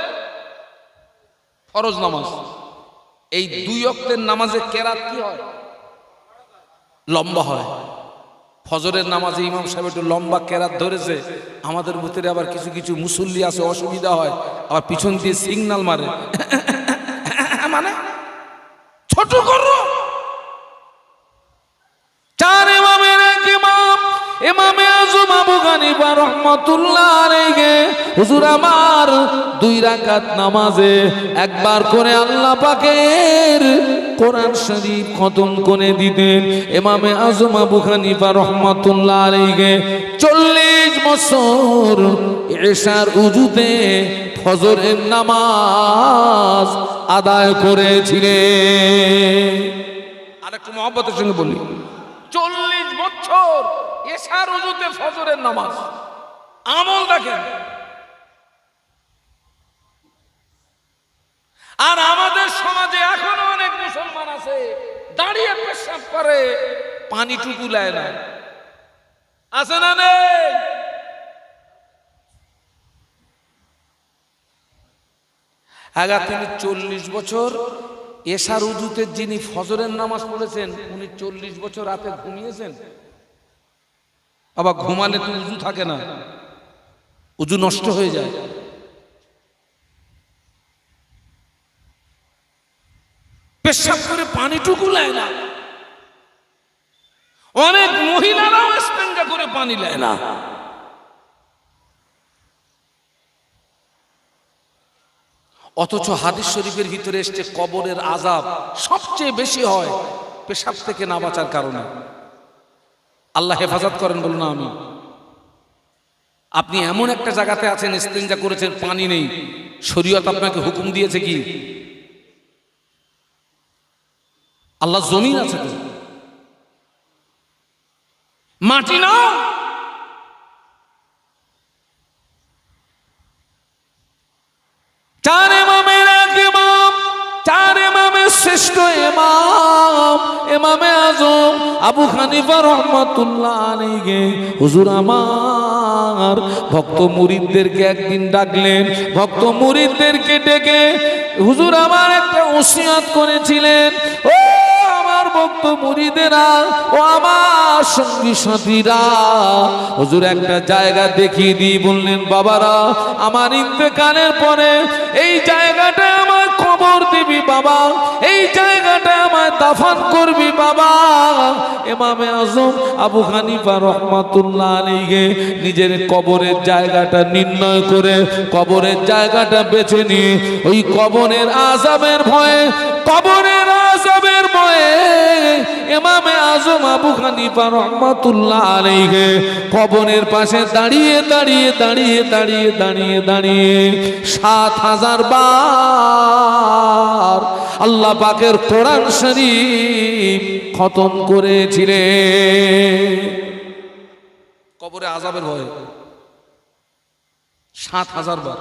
ফরজ নামাজ। এই 2 ওয়াক্তের নামাজে কেরাত কি হয়? লম্বা হয়। ফজরের নামাজে ইমাম সাহেব একটু লম্বা কেরাত ধরেছে, আমাদের ভিতরে আবার কিছু কিছু মুসল্লি আছে অসুবিধা হয়, আবার পিছন দিয়ে সিগন্যাল মারে, মানে ছোট করো। 4 ইমামের এক ইমাম ইমামে আজম আবু হানিফা রাহমাতুল্লাহ আলাইহি হুজুর আমার 2 রাকাত নামাজে একবার করে আল্লাহ পাকের কোরআন শরীফ খতম করে দিতেন। ইমামে আজম আবু হানিফা রাহমাতুল্লাহ আলাইহি 40 বছর এশার উজুতে ফজরের নামাজ আদায় করেছিলেন। আরেকটু মহব্বতের সঙ্গে বলি, 40 বছর এশার উজুতে ফজরের নামাজ। আমল দেখেন। আর আমাদের সমাজে এখনো অনেক মুসলমান আছে দাঁড়িয়ে পেশাব করে, পানিটুকু নেয় না। আছে না নেই? আগা তিনি 40 বছর এশার উজুতে যিনি ফজরের নামাজ পড়েছেন উনি 40 বছর রাতে ঘুমিয়েছেন। আবার ঘুমালে তো উজু থাকে না, উজু নষ্ট হয়ে যায়। পেশাব করে পানিটুকু নেয় না। অনেক মহিলারাও ইস্তেঞ্জা করে পানি নেয় না। অথচ হাদিস শরীফের ভিতরে এসছে কবরের আযাব সবচেয়ে বেশি হয় পেশাব থেকে না বাঁচার কারণে। আল্লাহ হেফাজত করেন, বলুন না আমি। আপনি এমন একটা জায়গাতে আছেন, ইস্তেঞ্জা করেছেন, পানি নেই, শরীয়ত আপনাকে হুকুম দিয়েছে কি? আল্লাহ জমিন আছে তো, মাটি না। চার ইমামের এক ইমাম, 4 ইমামের শ্রেষ্ঠ ইমাম ইমামে আজম আবু হানিফা রাহমাতুল্লাহ আলাইহি হুজুর আমার ভক্ত মুরিদদেরকে একদিন ডাকলেন। ভক্ত মুরিদদেরকে ডেকে হুজুর আমার একটা ওসিয়ত করেছিলেন, ও আমার ভক্ত মুরিদেরা, ও আমার সঙ্গী সাথীরা, হুজুর একটা জায়গা দেখিয়ে দিয়ে বললেন, বাবারা আমার ইন্তেকালের পরে এই জায়গাটা আমার কবর দিবি বাবা, এই জায়গাটা আমায় দাফন করবি বাবা। ইমামে আজম আবু হানিফা রাহমাতুল্লাহ আলাইহি নিজের কবরের জায়গাটা নির্ণয় করে কবরের জায়গাটা বেছে নিয়ে ওই কবরের আযাবের ভয়ে পরে ইমামে আজম আবু হানিফা রাহমাতুল্লাহ আলাইহি কবরের পাশে দাঁড়িয়ে দাঁড়িয়ে দাঁড়িয়ে দাঁড়িয়ে দাঁড়িয়ে দাঁড়িয়ে ৭,০০০ বার আল্লাহ পাকের কোরআন শরীফ খতম করেছিলেন। কবরে আযাবের ভয়ে ৭,০০০ বার।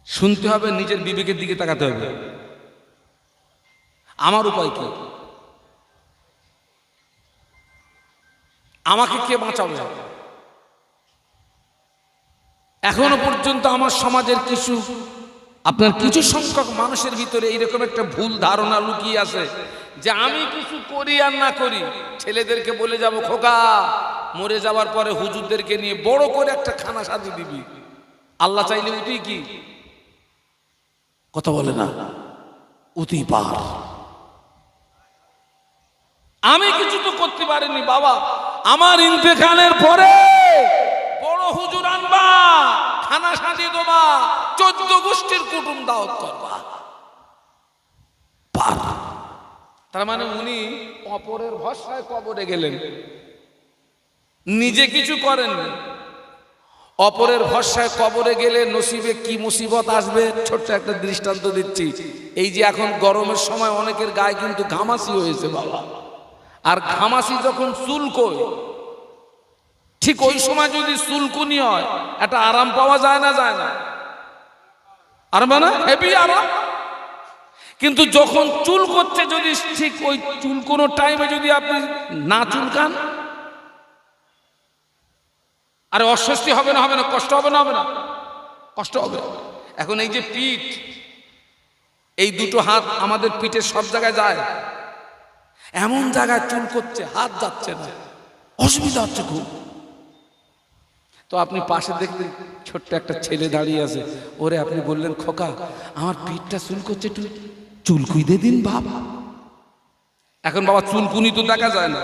শুনতে হবে, নিজের বিবেকের দিকে তাকাতে হবে। আমার উপায় কি? আমাকে কে বাঁচাবে? এখনো পর্যন্ত আমার সমাজের কিছু সংখ্যক মানুষের ভিতরে এইরকম একটা ভুল ধারণা লুকিয়ে আছে যে আমি কিছু করি আর না করি ছেলেদেরকে বলে যাব, খোকা মরে যাওয়ার পরে হুজুরদেরকে নিয়ে বড় করে একটা খানা সাজিয়ে দিবি। আল্লাহ চাইলে উঠি কি কথা বলে না, উঠি পার। আমি কিছু তো করতে পারিনি বাবা, আমার ইন্তেকালের পরে বড় হুজুর আনবা, খানা সাজিয়ে দেবা, 14 গোষ্ঠীর কুটুম দাওয়াত করবা। পার। তার মানে উনি অপরের ভরসায় কবরে গেলেন, নিজে কিছু করেননি। অপরের ভরসায় কবরে গেলে নসিবে কি মুসিবত আসবে ছোট্ট একটা দৃষ্টান্ত দিচ্ছি। এই যে এখন গরমের সময় অনেকের গায়ে কিন্তু ঘামাসি হয়েছে বাবা, আর ঘামাসি যখন চুলকোয় ঠিক ওই সময় যদি চুলকুনি হয় একটা আরাম পাওয়া যায় না? যায় না? আর মানে হেভি আরাম। কিন্তু যখন চুল করছে যদি ঠিক ওই চুলকোনোর টাইমে যদি আপনি না চুলকান, আরে অস্বস্তি হবে না? হবে না? কষ্ট হবে না? হবে না? কষ্ট হবে। এখন এই যে পিঠ, এই দুটো হাত আমাদের পিঠের সব জায়গায় যায়, এমন জায়গায় চুল করছে হাত যাচ্ছে না, অসুবিধা হচ্ছে খুব। তো আপনি পাশে দেখবেন ছোট্ট একটা ছেলে দাঁড়িয়ে আছে, ওরে আপনি বললেন, খোকা আমার পিঠটা চুল করছে, একটু চুলকুই দে দিন বাবা। এখন বাবা চুলকুনি তো দেখা যায় না,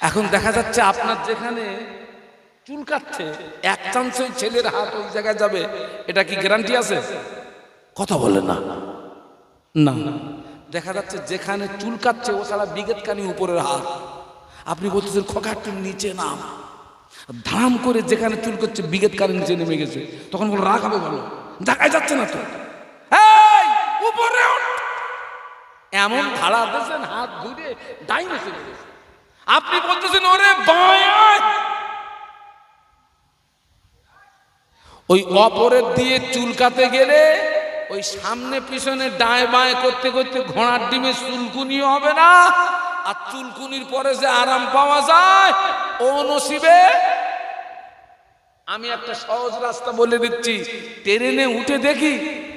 এখন দেখা যাচ্ছে আপনার যেখানে চুল কাটছে এক চান্স ওই ছেলের হাত ওই জায়গায় যাবে, এটা কি গ্যারান্টি আছে? কথা বলে না। না, দেখা যাচ্ছে যেখানে চুল কাটছে ও সারা বিগেত কানি উপরের হাত। আপনি বলতেছেন খোকা একটু নিচে নাম, ধাম করে যেখানে চুল করছে বিগেত কানি নিচে নেমে গেছে, তখন বলো রাগ হবে, বলো জায়গায় যাচ্ছে না তো, উপরে এমন ভাড়া দিয়েছেন হাত ঘুরে ডাইনে চলে গেছে। আপনি বলতেছেন ওরে বাঁয়, ওই অপরের দিয়ে চুলকাতে গেলে ওই সামনে পিছনে ডায় বাঁয় করতে করতে ঘোড়ার ডিমে চুলকুনি হবে না, আর চুলকুনির পরে যে আরাম পাওয়া যায় ও নসিবে। আমি একটা সহজ রাস্তা বলে দিচ্ছি, ট্রেনে উঠে দেখি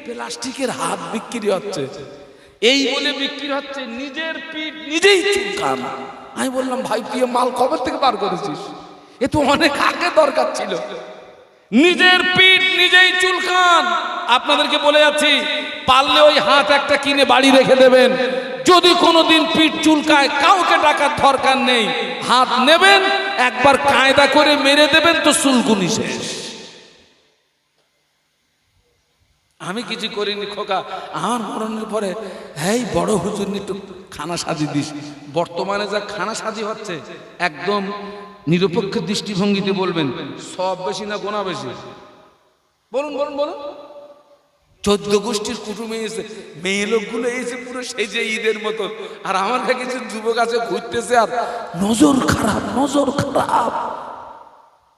প্লাস্টিকের হাত বিক্রি হচ্ছে, এই বলে বিক্রি হচ্ছে নিজের পিঠ নিজেই চুলকান। আমি বললাম ভাই তুই মাল কবে থেকে বার করেছিস? এ তো অনেক আগে দরকার ছিল। নিজের পিঠ নিজেই চুলকান। আপনাদেরকে বলে যাচ্ছি, পারলে ওই হাত একটা কিনে বাড়ি রেখে দেবেন। যদি কোনোদিন পিঠ চুলকায় কাউকে ডাকার দরকার নেই, হাত নেবেন একবার কায়দা করে মেরে দেবেন তো চুলকুনি শেষ। আমি কিছু করিনি খোকা, আমার মরণের পরে এই বড় হুজুর একটু খানা সাজিয়ে দিস। বর্তমানে যা খানা সাজি হচ্ছে একদম নিরপেক্ষ দৃষ্টিভঙ্গিতে বলবেন, সব বেশি না গোনা বেশি? বলুন বলুন বলুন। 14 গোষ্ঠীর কুটুমে এসে মেয়ে লোকগুলো এসে পুরো সেই যে ঈদের মতো, আর আমার কাছে যুবক আছে ঘুরতেছে আর নজর খারাপ, নজর খারাপ।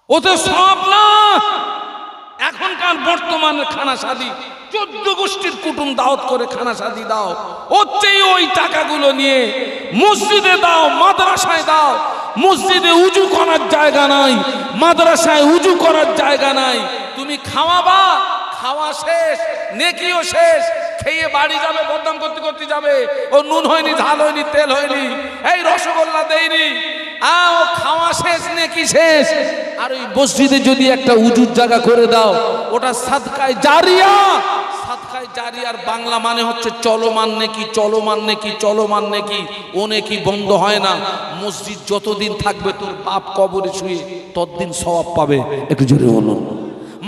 ও তো সব না, এখনকার বর্তমানে খানা সাদি 14 গোষ্ঠীর কুটুম দাওয়াত করে খানা সাদি দাও, ওতেই ওই টাকাগুলো নিয়ে মসজিদে দাও, মাদ্রাসায় দাও। মসজিদে উজু করার জায়গা নাই, মাদ্রাসায় উজু করার জায়গা নাই। তুমি খাওয়াবা, খাওয়া শেষ, নেকিও শেষ, খেয়ে বাড়ি যাবে, বদনাম করতে করতে যাবে, ও নুন হয়নি, ঝাল হয়নি, তেল হয়নি, এই রসগোল্লা দেয়নি, ও খাওয়া শেষ, নেকি শেষ। আর ওই মসজিদে যদি একটা উজুর জায়গা করে দাও, ওটা সাদকায়ে জারিয়া। সাদকায়ে জারিয়ার বাংলা মানে হচ্ছে চলমান নেকি, চলমান নেকি, চলমান নেকি। ও নেকি বন্ধ হয় না। মসজিদ যতদিন থাকবে তোর বাপ কবরে শুয়ে ততদিন সওয়াব পাবে। একটু জোরে বলুন।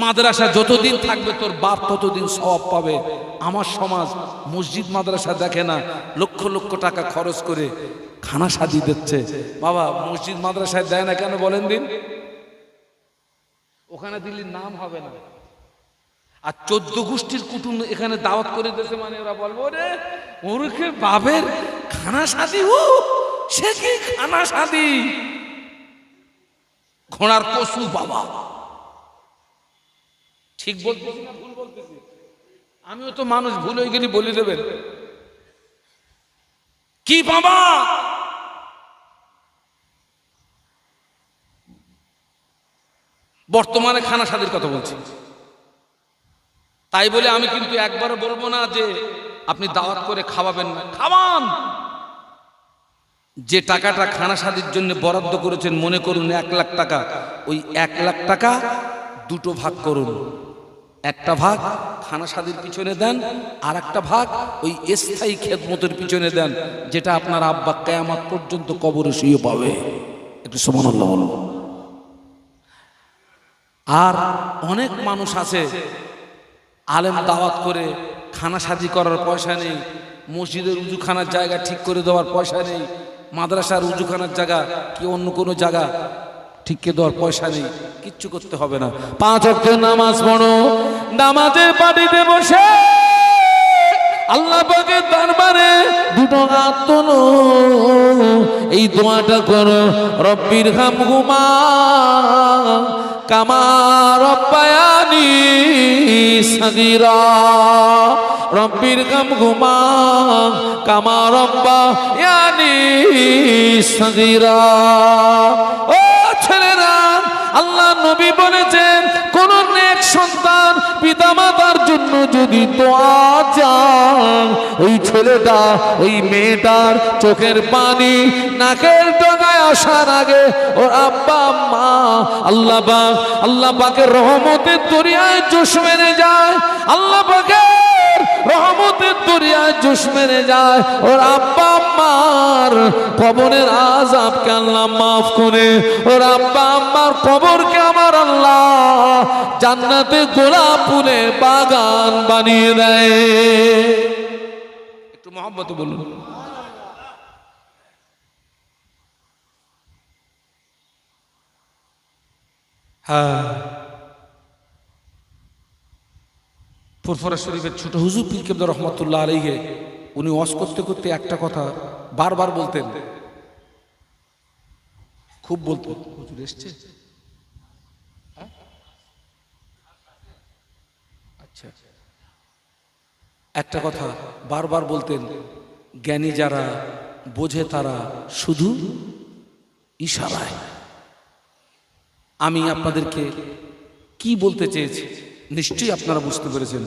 মাদ্রাসা যতদিন থাকবে তোর বাপ ততদিন সওয়াব পাবে। আমার সমাজ মসজিদ মাদ্রাসা দেখে না, লক্ষ লক্ষ টাকা খরচ করে খানা সাজি দিচ্ছে। বাবা মসজিদ মাদ্রাসায় দেয় না কেন বলেন দিন? ওখানে দিল্লির নাম হবে না। আর 14 গোষ্ঠীর কুটুম এখানে দাওয়াত করে দিয়েছে, মানে ওরা বলবো রে ওরকে বাপের খানা সাদি, সে কি খানা সাদি, ঘোড়ার পশু। বাবা ঠিক বলতেছি না ভুল বলতেছি? আমিও তো মানুষ, ভুল হয়ে গেলে বলে দেবেন। কি বাবা বর্তমানে খানা সাদির কথা বলছি, তাই বলে আমি কিন্তু একবারও বলবো না যে আপনি দাওয়াত করে খাওয়াবেন না, খাওয়ান। যে টাকাটা খানা সাদির জন্য বরাদ্দ করেছেন, মনে করুন 1 লাখ টাকা, ওই 1 লাখ টাকা দুটো ভাগ করুন। একটা ভাগ খানা সাদির পিছনে দেন, আর একটা ভাগ ওই স্থায়ী খেদমতের পিছনে দেন, যেটা আপনার আব্বা কিয়ামত পর্যন্ত কবরে শুয়ে পাবে। একটু সুবহানাল্লাহ বলুন। আর অনেক মানুষ আছে আলেম দাওয়াত করে খানা সাজি করার পয়সা নেই, মসজিদের উজুখানার জায়গা ঠিক করে দেওয়ার পয়সা নেই, মাদ্রাসার উজুখানার জায়গা কি অন্য কোনো জায়গা ঠিক করে দেওয়ার পয়সা নেই, কিচ্ছু করতে হবে না। 5 ওয়াক্ত নামাজ পড়ো, নামাজের পাটিতে বসে আল্লাহ পাকের দরবারে দুটো হাত তোলো, এই দোয়াটা করো, রব্বির হামহুমা কামা রব্বায়ানি সাগীরা, রব্বির হামহুমা কামা রব্বায়ানি সাগীরা। ও ছেলেরা, আল্লাহ নবী বলেছেন কোন নেক সন্তান পিতামাতার জন্য যদি দোয়া চান, ওই ছেলেটা ওই মেয়েটার চোখের পানি নাকের ডগায় আসার আগে ওর আব্বা আম্মা আল্লাহ পাকের রহমতের দরিয়ায় জোশ মেরে যায়, আল্লাহ পাকের রহমতের দরিয়ায় জোশ মেরে যায়। ওর আব্বা আম্মার কবরের আযাবকে আল্লাহ মাফ করে ওর আব্বা আম্মার কবরকে আমার আল্লাহ জান্নাতে গোলাপ ফুলের বাগান বানিয়ে দেয়। একটু মহব্বত বলুন। হ্যাঁ, ফুরফুরা শরীফের ছোট হুজুর পীর কেবলা রহমাতুল্লাহ আলাইহি, উনি ওয়াজ করতে করতে একটা কথা বারবার বলতেন, খুব বলতেন। হুজুর এসছে? আচ্ছা, একটা কথা বারবার বলতেন, জ্ঞানী যারা বোঝে তারা শুধু ইশারায়। আমি আপনাদেরকে কি বলতে চেয়েছি নিশ্চয়ই আপনারা বুঝতে পেরেছেন।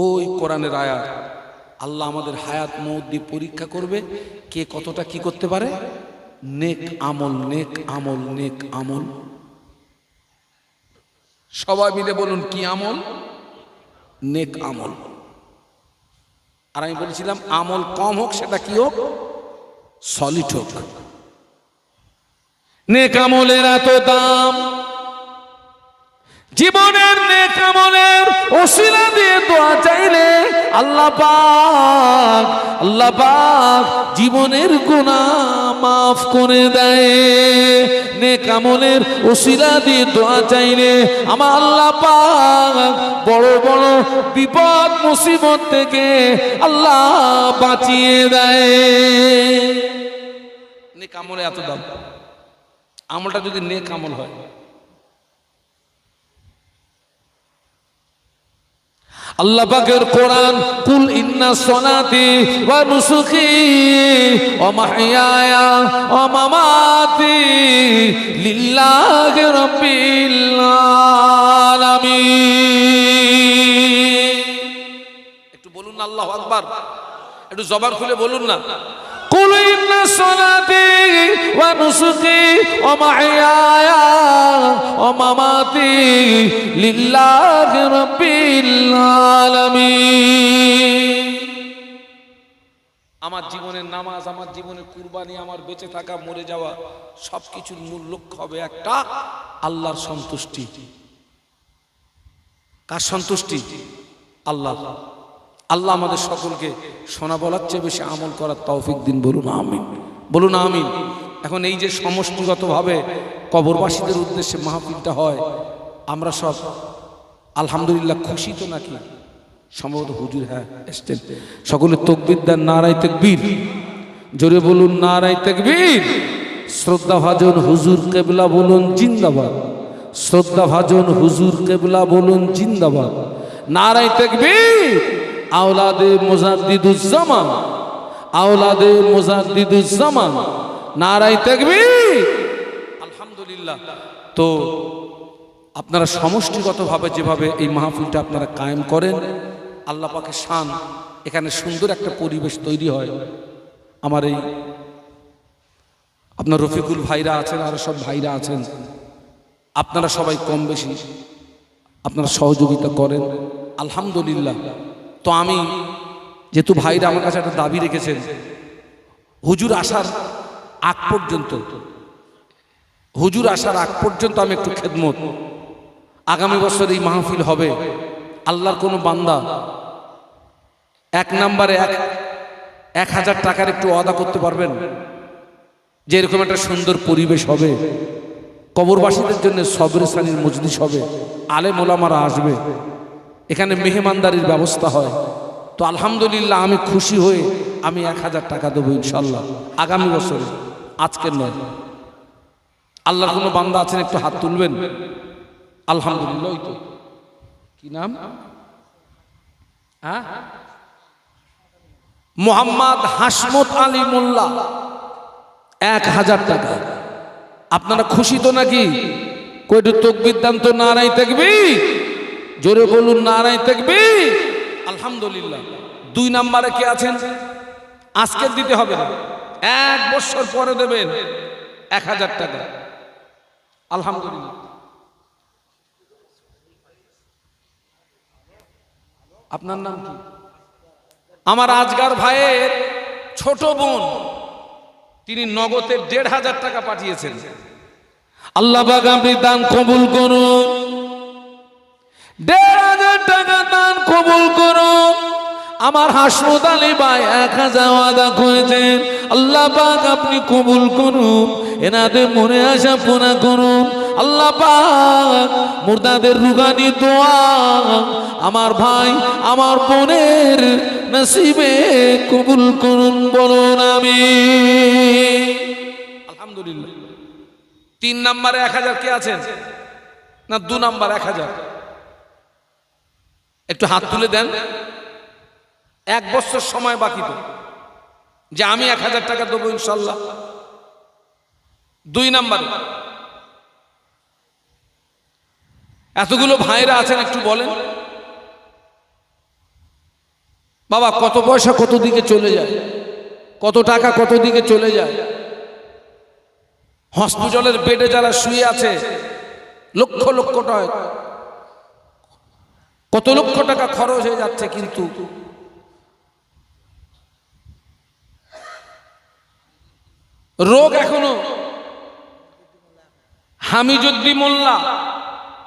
ওই কোরআনের আয়াত, আল্লাহ আমাদের হায়াত মওত দিয়ে পরীক্ষা করবে কে কতটা কি করতে পারে। নেক আমল, নেক আমল, নেক আমল। সবাই মিলে বলুন কি আমল? নেক আমল। আর আমি বলেছিলাম আমল কম হোক, সেটা কি হোক? সলিড হোক। নেক আমলের এত দাম, জীবনের নেক আমলের ওসিলা দিয়ে দোয়া চাইলে আল্লাহ পাক জীবনের গুনাহ মাফ করে দেয়। নেক আমলের ওসিলা দিয়ে দোয়া চাইলে আমার আল্লাহ পাক বড় বড় বিপদ মুসিবত থেকে আল্লাহ বাঁচিয়ে দেয়। নেক আমলে এত দাম। আমলটা যদি নেক আমল হয়, আল্লাহ পাকের কোরআন, কুল ইন্না সলাতি ওয়া নুসুকি ওয়া মাহইয়ায়া ওয়া মামাতি লিল্লাহি রাব্বিল আলামিন। একটু বলুন না আল্লাহু আকবার, একটু জবান খুলে বলুন না। কুল ইন্না সলাতি ওয়া নুসুকি ওয়া মাহইয়ায়া ওয়া মামাতি লিল্লাহি রাব্বিল আলামিন। আমার জীবনের নামাজ, আমার জীবনের কুরবানি, আমার বেঁচে থাকা, মরে যাওয়া, সবকিছুর মূল লক্ষ্য হবে একটা, আল্লাহর সন্তুষ্টি। কার সন্তুষ্টি? আল্লাহ। আল্লাহ আমাদের সকলকে শোনা বলার চেয়ে বেশি আমল করার তৌফিক দিন, বলুন আমিন, বলুন আমিন। এখন এই যে সমষ্টিগতভাবে কবরবাসীদের উদ্দেশ্যে মাহফিলটা হয়, আমরা সব আলহামদুলিল্লাহ খুশি তো নাকি? সম্ভবত হুজুর হ্যাঁ এসছেন, সকলে তাকবীর দেন, নারায়ে তাকবীর, জোরে বলুন নারায়ে তাকবীর। শ্রদ্ধাভাজন হুজুর কেবলা বলুন জিন্দাবাদ, শ্রদ্ধাভাজন হুজুর কেবলা বলুন জিন্দাবাদ, নারায়ে তাকবীর। আওলাদে মুজাদ্দিদুজ্জামান, আওলাদে মুজাদ্দিদুজ্জামান, নারায়ে তাকবীর। আলহামদুলিল্লাহ। তো আপনারা সমষ্টিগতভাবে যেভাবে এই মাহফিলটা আপনারা কায়েম করেন, আল্লাহ পাকের শান, এখানে সুন্দর একটা পরিবেশ তৈরি হয়। আমার এই আপনার রফিকুল ভাইরা আছেন, আরো সব ভাইরা আছেন, আপনারা সবাই কম বেশি আপনারা সহযোগিতা করেন, আলহামদুলিল্লাহ। তো আমি যেহেতু ভাইরা আমার কাছে একটা দাবি রেখেছেন, হুজুর আসার আগ পর্যন্ত, হুজুর আসার আগ পর্যন্ত আমি একটু খেদমত, আগামী বছর এই মাহফিল হবে, আল্লাহর কোনো বান্দা এক নম্বরে 1000 টাকার একটু ওয়াদা করতে পারবেন যে এরকম একটা সুন্দর পরিবেশ হবে, কবরবাসীদের জন্য সবরে সানির মজলিস হবে, আলেম ওলামারা আসবে, এখানে মেহমানদারির ব্যবস্থা হয়। তো আলহামদুলিল্লাহ আমি খুশি হয়ে আমি 1000 টাকা দেবো ইনশাল্লাহ আগামী বছরে, আজকের নয়। আল্লাহর কোনো বান্দা আছেন একটু হাত তুলবেন? আলহামদুলিল্লাহ। ওই তো কি নাম? হ্যাঁ, মোহাম্মদ হাসমত আলী মোল্লা, 1000 টাকা। আপনারা খুশি তো নাকি? কয়টু তাকবীর দান তো, নারায়ে তাকবীর, জোরে বলুন নারায়ে তাকবীর। আলহামদুলিল্লাহ। 2 নম্বরে কে আছেন? আজকে দিতে হবে না, 1 বছর পরে দেবেন 1000 টাকা। আলহামদুলিল্লাহ। আপনার নাম কি? আমার আজগার ভাইয়ের ছোট বোন, তিনি নগদে 1500 টাকা পাঠিয়েছেন। আল্লাহ পাক আপনি দান কবুল করুন, 1500 টাকা দান কবুল করুন। আমার হাসমত আলী ভাই 1000 ওয়াদা করেছেন, আল্লাহ পাক আপনি কবুল করুন, এনাদের মনে আশা পূর্ণ করুন। আল্লাহ পাক মুর্দাদের রুগানি দোয়া আমার ভাই আমার বোনের নসিবে কবুল করুন, বলুন আমিন। আলহামদুলিল্লাহ। 3 নম্বরে 1000 কে আছেন? না 2 নম্বর 1000? একটু হাত তুলে দেন। 1 বছর সময় বাকি তো, যে আমি 1000 টাকা দেবো ইনশাল্লাহ। 2 নম্বরে এতগুলো ভাইরা আছেন, একটু বলেন বাবা কত পয়সা কত দিকে চলে যায়, কত টাকা কত দিকে চলে যায়। হসপিটালের বেডে যারা শুয়ে আছে, লক্ষ লক্ষ টাকা, কত লক্ষ টাকা খরচ হয়ে যাচ্ছে, কিন্তু রোগ এখনো। হামিজুদ্দিন মোল্লা,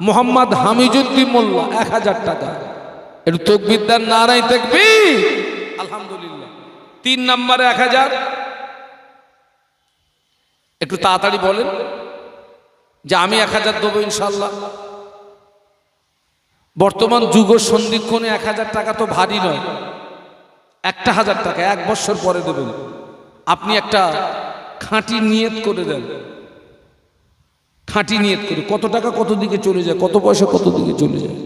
মোহাম্মদ হামিজুদ্দিন মোল্লা, 1000 টাকা। একটু তাকবীর দেন, নারায়ে তাকবীর। আলহামদুলিল্লাহ। 3 নম্বরে 1000, একটু তাড়াতাড়ি বলেন যে আমি 1000 দেবো ইনশাল্লাহ। বর্তমান যুগ সন্ধিক্ষণে 1000 টাকা তো ভারী নয়, 1000 টাকা 1 বছর পরে দেবেন। আপনি একটা খাঁটি নিয়ত করে দেন, খাঁটি নিয়ত করে, কত টাকা কত দিকে চলে যায়, কত পয়সা কত দিকে চলে যায়।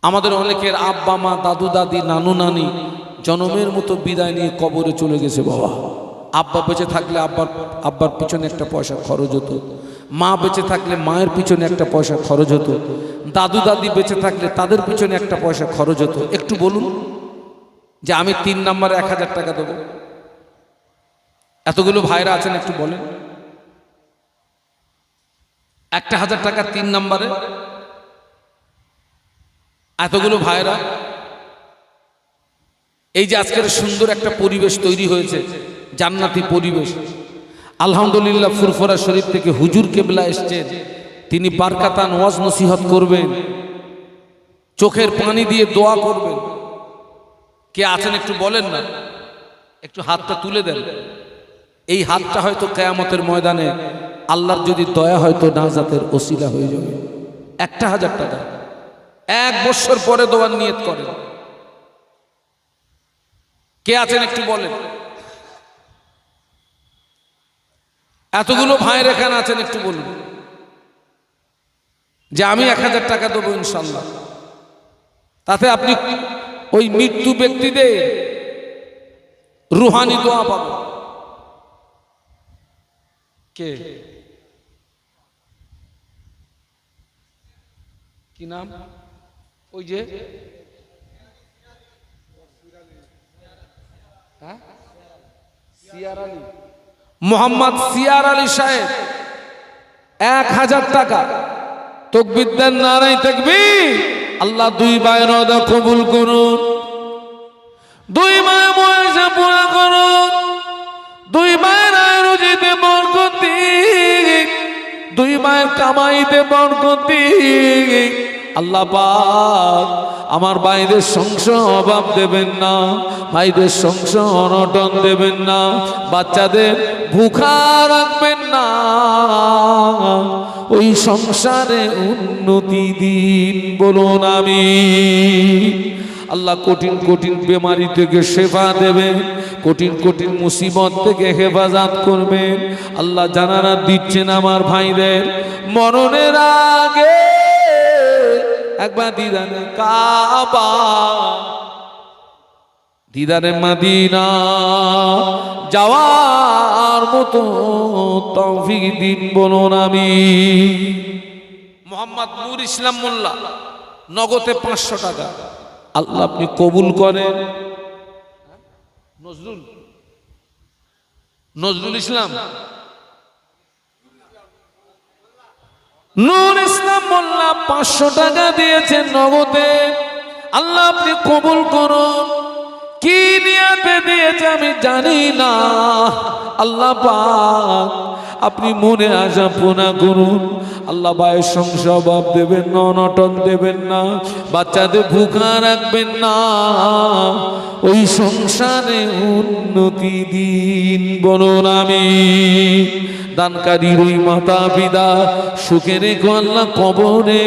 আমাদের অনেকের আব্বা মা দাদু দাদি নানু নানি জনমের মতো বিদায় নিয়ে কবরে চলে গেছে বাবা। আব্বা বেঁচে থাকলে আব্বার পিছনে একটা পয়সা খরচ হতো, মা বেঁচে থাকলে মায়ের পিছনে একটা পয়সা খরচ হতো, দাদু দাদি বেঁচে থাকলে তাদের পিছনে একটা পয়সা খরচ হতো। একটু বলুন যে আমি 3 নম্বরে 1000 টাকা দেবো। এতগুলো ভাইরা আছেন, একটু বলেন 1000 টাকা 3 নম্বরে। এতগুলো ভাইরা, এই যে আজকের সুন্দর একটা পরিবেশ তৈরি হয়েছে, জান্নাতি পরিবেশ। আলহামদুলিল্লাহ। ফুরফুরা শরীফ থেকে হুজুর কেবলা এসছেন, তিনি বারকাতান ওয়াজ নসিহত করবেন। চোখের পানি দিয়ে দোয়া করবেন। কে আছেন একটু বলেন না, একটু হাতটা তুলে দেন। এই হাতটা হয়তো কিয়ামতের ময়দানে আল্লাহর যদি দয়া হয়তো নাজাতের ওসিলা হয়ে যাবে। 1000 টাকা 1 বছর পরে দোয়ার নিয়ত করেন। কে আছেন একটু বলেন। এতগুলো ভাইয়ের এখানে আছেন, একটু বলুন যে আমি 1000 টাকা দেবো ইনশাল্লাহ। তাতে আপনি ওই মৃত্যু ব্যক্তিদের রুহানি দোয়া পাবেন। কে কি নাম? ওই যে মোহাম্মদ সিয়ার আলী সাহেব 1000 টাকা। তাকবীর দেন, নারায়ে তাকবীর। আল্লাহ 2 ভাইয়ের ওয়াদা কবুল করুন, 2 ভাইয়ের বয়সে পুরা করুন, 2 ভাইয়ের রুজিতে বরকত দিন, 2 ভাইয়ের কামাইতে বরকত দিন। আল্লাহ পাক আমার ভাইদের সংসার অভাব দেবেন না, ভাইদের সংসার অনটন দেবেন না, বাচ্চাদের ভুখা রাখবেন না, ওই সংসারে উন্নতি দিন, বলুন আমিন। আল্লাহ কঠিন কঠিন বেমারি থেকে শেফা দেবেন, কঠিন কঠিন মুসিবত থেকে হেফাজত করবেন। আল্লাহ জানানা দিচ্ছেন আমার ভাইদের মরণের আগে একবার দিদারে কাবা, দিদারে মদিনা যাওয়ার মতো তৌফিক দিন, বলুন আমিন। মোহাম্মদ নূর ইসলাম মোল্লা নগদে 500 টাকা। আল্লাহ আপনি কবুল করেন। নজরুল ইসলাম, নূর ইসলাম মোল্লা 500 টাকা দিয়েছেন নগদে। আল্লাহ আপনি কবুল করুন। কি নিয়তে দিয়েছে আমি জানি না, আল্লাহ পাক আপনি মনে আশা পূর্ণ করুন। আল্লাহ ভাইয়ের সংসার অভাব দেবেন না, অনটন দেবেন না, বাচ্চাদের ভুখা রাখবেন না, ওই সংসারে উন্নতি দিন, বলুন আমিন। দানকারীর ওই মাতা পিতা সুখে রেখো আল্লাহ, কবরে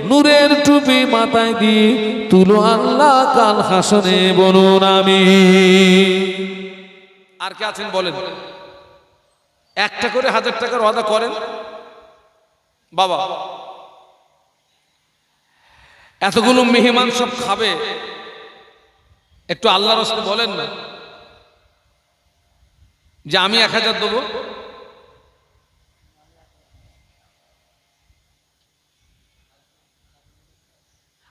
নূরের টুপি মাথায় দিয়ে তুলো আল্লাহ কাল হাসরে, বলুন আমিন। আর কে আছেন বলেন। একটা করে 1000 টাকার ওয়াদা করেন বাবা। এতগুলো মেহমান সব খাবে, একটু আল্লাহর রাস্তায় বলেন না যে আমি 1000 দেবো।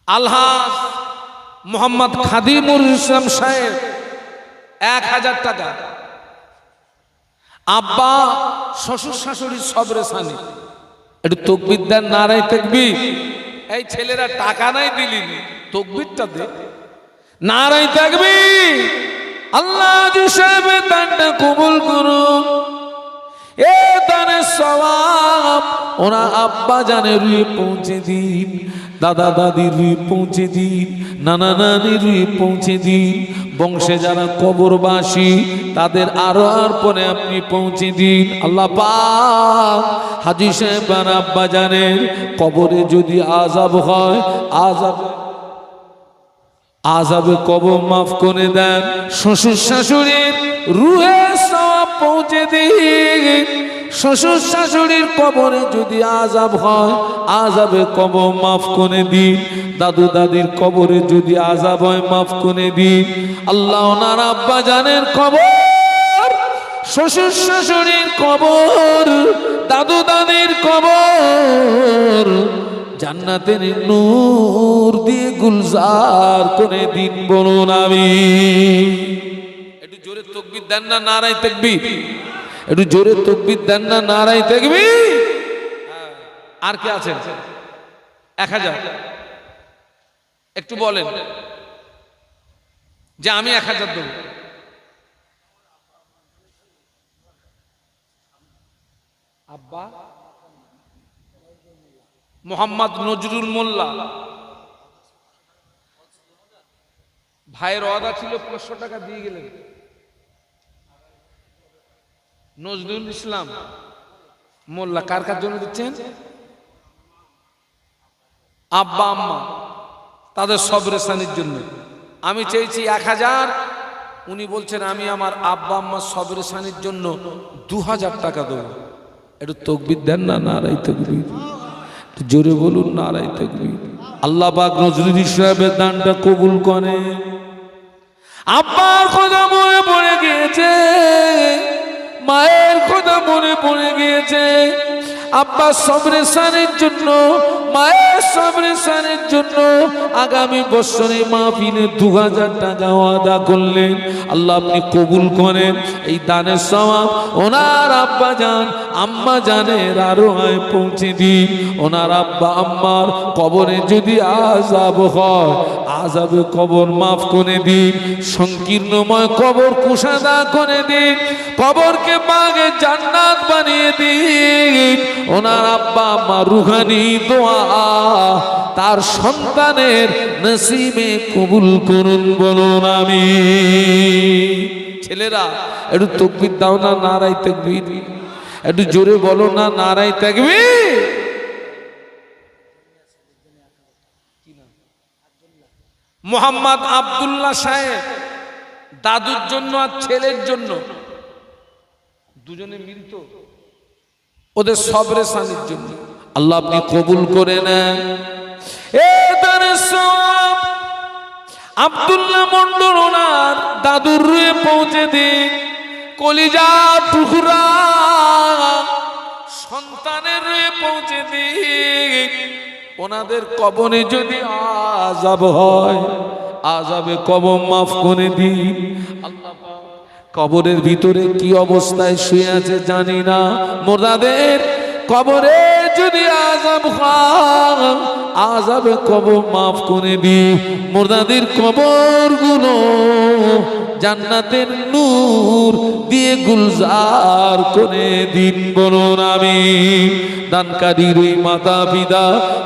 আলহাজ মোহাম্মদ খাদিমুল ইসলাম সাহেব 1000 টাকা। আব্বা শ্বশুর শাশুড়ির সবরে সানি, একটু তাকবীর দেন, নারায়ে তাকবীর। এই ছেলেরা টাকা নাই দিলি, তাকবীরটা দে, নারায়ে তাকবীর। আল্লাহ জি সাহেবের দানটা কবুল করুন। এ দানের সওয়াব ওরা আব্বা জানের রুয়ে পৌঁছে দিন, দাদা দাদির রুয়ে পৌঁছে দিন, নানা নানির রুয়ে পৌঁছে দিন, বংশে যারা কবরবাসী তাদের আরো আর পরে আপনি পৌঁছে দিন। আল্লাহ পাক হাজী সাহেব আর আব্বা জানের কবরে যদি আযাব হয়, আযাবে কবর মাফ করে দেন। শ্বশুর শাশুড়ির রুহে সওয়াব পৌঁছে দিন। শ্বশুর শাশুড়ির কবরে যদি আযাব হয়, আযাবে কবর মাফ করে দিন। দাদু দাদির কবরে যদি আযাব হয়, মাফ করে দিন। আল্লাহ ওনার আব্বা জানের কবর, শ্বশুর শাশুড়ির কবর, দাদু দাদির কবর জান্নাতের নূর দিয়ে গুলজার করে দিন, বলুন আমিন। একটু জোরে তাকবীর দেন না, নারায়ে তাকবীর। একটু জোরে তাকবীর দেন না, নারায়ে তাকবীর। আর কে আছেন? 1000 একটু বলেন যে আমি 1000 দেব। আব্বা মোহাম্মদ নজরুল মোল্লা ভাইয়ের ওয়াদা ছিল 500 টাকা দিয়ে গেলেন। নজরুল ইসলাম মোল্লা কার কার জন্য দিচ্ছেন? আব্বা আম্মা তাদের সবরেসানির জন্য। আমি চেয়েছি 1000, উনি বলছেন আমি আমার আব্বা আম্মার সবরেসানির জন্য 2000 টাকা দেবো। একটু তকবীর দেন না, নারাই তকবীর, জোরে বলুন নারাই তকবীর। আল্লাহ পাক নজরুল ইসলামের দানটা কবুল করে। আব্বার কথা মনে পড়ে গিয়েছে, মায়ের কথা মনে পড়ে গিয়েছে। আব্বা সবরেসানের জন্য, মায়ের সবরেসানের জন্য আগামী বছরে মাহফিলে 2000 টাকা ওয়াদা করলেন। আল্লাহ আপনি কবুল করেন। এই দানের সওয়াব ওনার আব্বা জান আম্মা জানের আরো হয় পৌঁছে দিন। ওনার আব্বা আম্মার কবরে যদি আযাব হয়, আযাবে কবর মাফ করে দিন। সংকীর্ণময় কবর কুশাদা করে দিন। কবরকে বাগে জান্নাত বানিয়ে দিন। ওনার আব্বা আম্মা রুহানি দোয়া তার সন্তানের নসিবে কবুল করুন, বলুন আমিন। ছেলেরা একটু তাকবীর দাও না, নারাই তাকবীর, একটু জোরে বলো না, নারাই তাকবীর। মোহাম্মদ আব্দুল্লাহ সাহেব দাদুর জন্য আর ছেলের জন্য দুজনে মিলিত ওদের সবরেসানির জন্য আল্লাহ আপনি কবুল করে নেন। এ দানের সওয়াব আব্দুল্লাহ মন্ডল ওনার দাদুর রুয়ে পৌঁছে দিন। কলিজা টুকরা সন্তানের রুয়ে পৌঁছে দিন। ওনাদের কবরে যদি আযাব হয়, আযাবে কবর মাফ করে দিন। আল্লাহ কবরের ভিতরে কি অবস্থায় শুয়ে আছে জানি না, মুর্দাদের কবরে যদি আযাব হয়, আযাবে কবর মাফ করে দিন। মুর্দাদের কবরগুলো জান্নাতের নূর দিয়ে গুলজার করে দিন, বলুন আমিন। দানকারীর ওই মাতা পিতা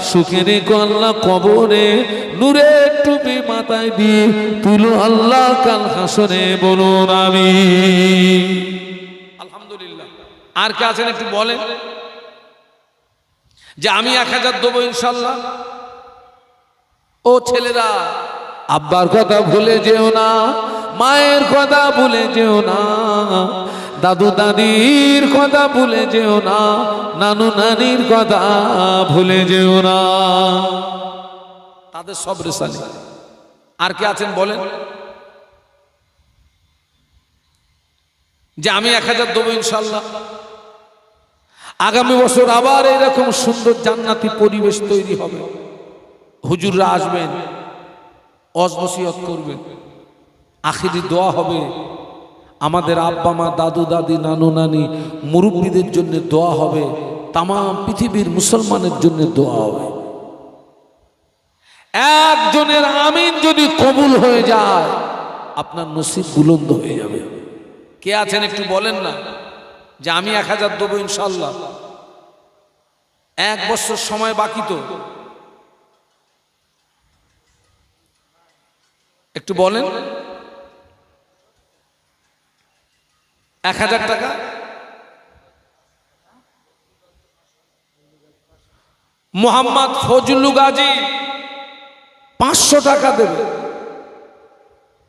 সুখে রেখো আল্লাহ, কবরে নূরের টুপি মাথায় দিয়ে তুলো আল্লাহ কাল হাসরে, বলুন আমিন। আলহামদুলিল্লাহ। আর কে আছেন একটু বলেন যে আমি 1000 দেবো ইনশাল্লাহ। ও ছেলেরা, আব্বার কথা ভুলে যেও না, মায়ের কথা ভুলে যেও না, দাদু দাদির কথা ভুলে যেও না, নানু নানির কথা ভুলে যেও না, তাদের সবরেসানি। আর কে আছেন বলেন যে আমি 1000 দেবো ইনশাল্লাহ। আগামী বছর আবার এরকম সুন্দর জান্নাতি পরিবেশ তৈরি হবে। হুজুররা আসবেন, ওয়াজ নসিহত করবেন, আখিরি দোয়া হবে। আমাদের আব্বা মা দাদু দাদি নানু নানি মুরব্বীদের জন্য দোয়া হবে, তাম পৃথিবীর মুসলমানের জন্য দোয়া হবে। একজনের আমিন যদি কবুল হয়ে যায়, আপনার নসিব বুলন্দ হয়ে যাবে। কে আছেন একটু বলেন না যে আমি 1000 দেবো ইনশাল্লাহ। 1 বছর সময় বাকি তো, একটু বলেন। 1000 টাকা মোহাম্মদ ফজলু গাজী 500 টাকা দেবে।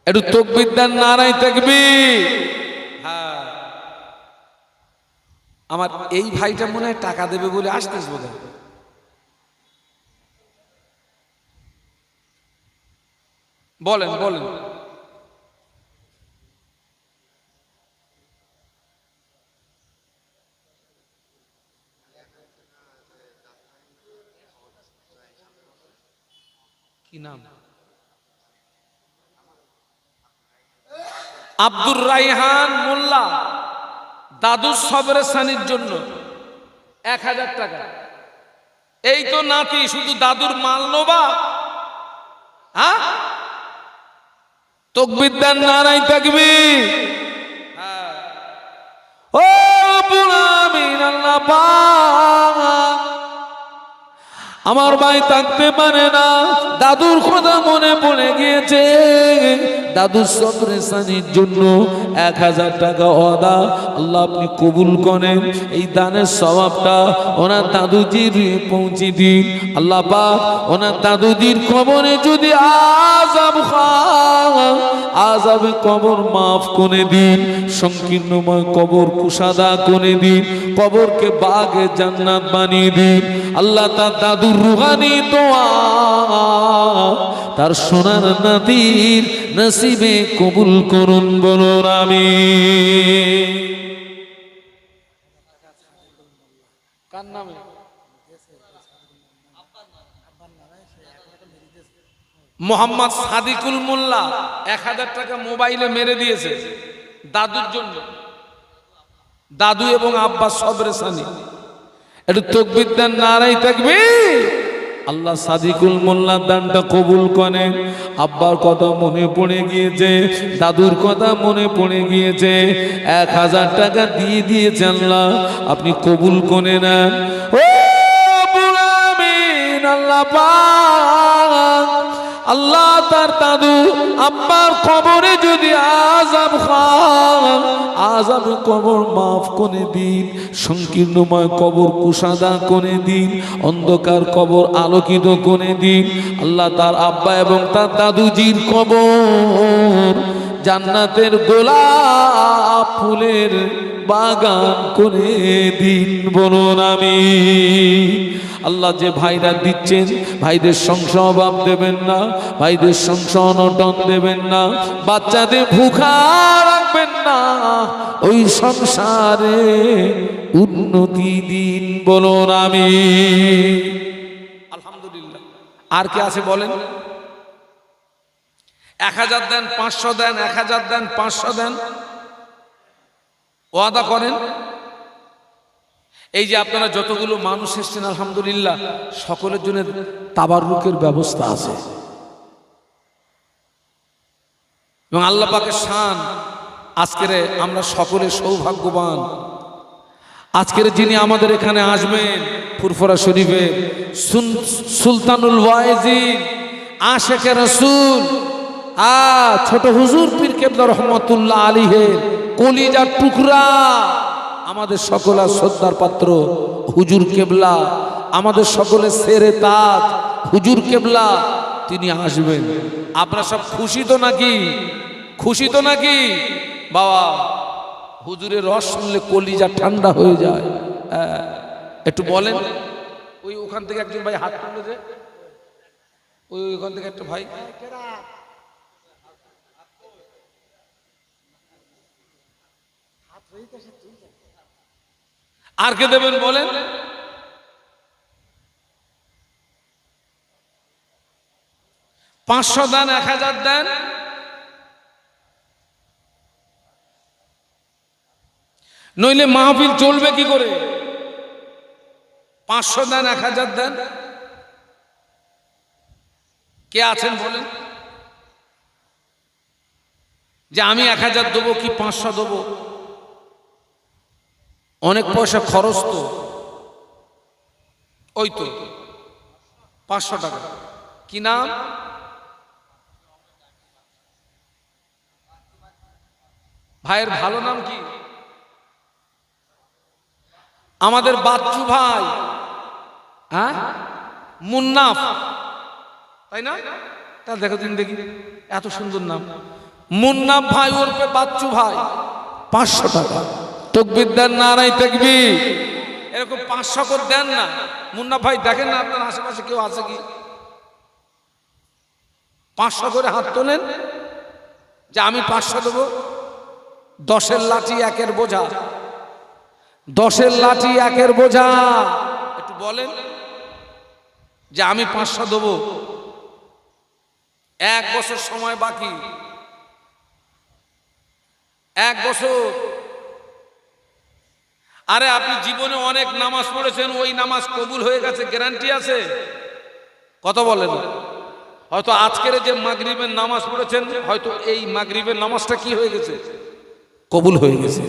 একটু তাকবীর দেন, নারাই তাকবীর। হ্যাঁ, আমার এই ভাইটা মনে হয় টাকা দেবে বলে আসতেছ বোধ হয়। বলেন বলেন। কি নাম? আব্দুর রাইহান মোল্লা, দাদুর সবরেসানির জন্য 1000 টাকা। এই তো নাতি, শুধু দাদুর মাল নোবা। হ্যাঁ, তাকবীর দেন, নারাই তাকবীর। ও বুড়া আমিন, আল্লাহ পাক আমার ভাই থাকতে পারে না, দাদুর কথা মনে পড়ে গিয়েছে। দাদুর সদরে সানির জন্য 1000 টাকা ওয়াদা, আল্লাহ আপনি কবুল করেন। এই দানের সওয়াবটা ওনার দাদুজির পৌঁছে দিন। আল্লাহ পাক ওনার দাদুজির কবরে যদি আযাব হয়, আযাবে কবর মাফ করে দিন, সংকীর্ণময় কবর কুশাদা করে দিন, কবরকে বাগে জান্নাত বানিয়ে দিন। আল্লাহ তার দাদুর রুহানি দোয়া তার সোনার নাতির নসিবে কবুল করুন, বলুন আমিন। কার নামে? মোহাম্মদ সাদিকুল মোল্লা 1000 টাকা মোবাইলে মেরে দিয়েছে দাদুর জন্য। দাদু এবং আব্বা সবরে সানি একটু তাকবীর দেন, নারায়ে তাকবীর। আল্লাহ সাদিকুল মোল্লার দানটা কবুল করেন। আব্বার কথা মনে পড়ে গিয়েছে, দাদুর কথা মনে পড়ে গিয়েছে, 1000 টাকা দিয়ে দিয়েছে। আল্লাহ আপনি কবুল করে নেন। ও বুড়া আমিন, আল্লাহ পাক আল্লাহ তার দাদু আব্বার কবরে যদি আযাব হয়, আযাব কবর মাফ করে দিন, সংকীর্ণময় কবর কুশাদা করে দিন, অন্ধকার কবর আলোকিত করে দিন। আল্লাহ তার আব্বা এবং তার দাদুজির কবর জান্নাতের গোলাপ ফুলের বাগান করে দিন, বলুন আমিন। আল্লাহ যে ভাইরা দিচ্ছেন, ভাইদের সংসার অভাব দেবেন না, ভাইদের সংসার অনটন দেবেন না, বাচ্চাদের ভুখা রাখবেন না, ওই সংসারে উন্নতি দিন, বলুন আমিন। আলহামদুলিল্লাহ। আর কে আছে বলেন? 1000 দেন, 500 দেন, 1000 দেন, 500 দেন, ওয়াদা করেন। এই যে আপনারা যতগুলো মানুষ এসেছেন, আলহামদুলিল্লাহ সকলের জন্য তাবাররুকের ব্যবস্থা আছে এবং আল্লাহ পাকের শান। আজকের আমরা সকলে সৌভাগ্যবান। আজকের যিনি আমাদের এখানে আসবেন ফুরফুরা শরীফে সুলতানুল ওয়াইজিন আশেকে রাসূল ছোট হুজুর পীর কেবলা রহমতুল্লাহ আলাইহির কলিজার টুকরা, আমাদের সকলের শ্রদ্ধার পাত্র হুজুর কেবলা, আমাদের সকলের সেরে তাজ হুজুর কেবলা, তিনি আসবেন। আপনারা সব খুশি তো নাকি? খুশি তো নাকি বাবা? হুজুরের রস শুনলে কলিজা ঠান্ডা হয়ে যায়। একটু বলেন। ওই ওখান থেকে একজন ভাই হাত তুললো যে, ওই ওখান থেকে একটা ভাই, আর কে দেবেন বলেন? পাঁচশো দেন, 1000 দেন, নইলে মাহফিল চলবে কি করে? 500 দেন, 1000 দেন। কে আছেন বলেন যে আমি 1000 দেবো কি 500 দেবো? অনেক পয়সা খরচ তো। ওই তো 500 টাকা। কি নাম? ভাইয়ের ভালো নাম কি? আমাদের বাচ্চু ভাই, হ্যাঁ মুন্নাফ, তাই না? তা দেখো দিন দেখি, এত সুন্দর নাম মুন্নাফ ভাই ওরফে বাচ্চু ভাই। 500 টাকা। তাকবীর দেন, নারায়ে তাকবীর। এরকম 500 করে দেন না মুন্নাফ ভাই। দেখেন না আপনার আশেপাশে কেউ আছে কি? 500 করে হাত তোলেন যে আমি 500 দেবো। 10-এর লাঠি 1-এর বোঝা, 10-এর লাঠি 1-এর বোঝা। একটু বলেন যে আমি 500 দেবো। 1 বছর সময় বাকি, 1 বছর। আরে আপনি জীবনে অনেক নামাজ পড়েছেন, ওই নামাজ কবুল হয়ে গেছে গ্যারান্টি আছে? কথা বলেন। হয়তো আজকের যে মাগরিবের নামাজ পড়েছেন, হয়তো এই মাগরিবের নামাজটা কি হয়ে গেছে? কবুল হয়ে গেছে।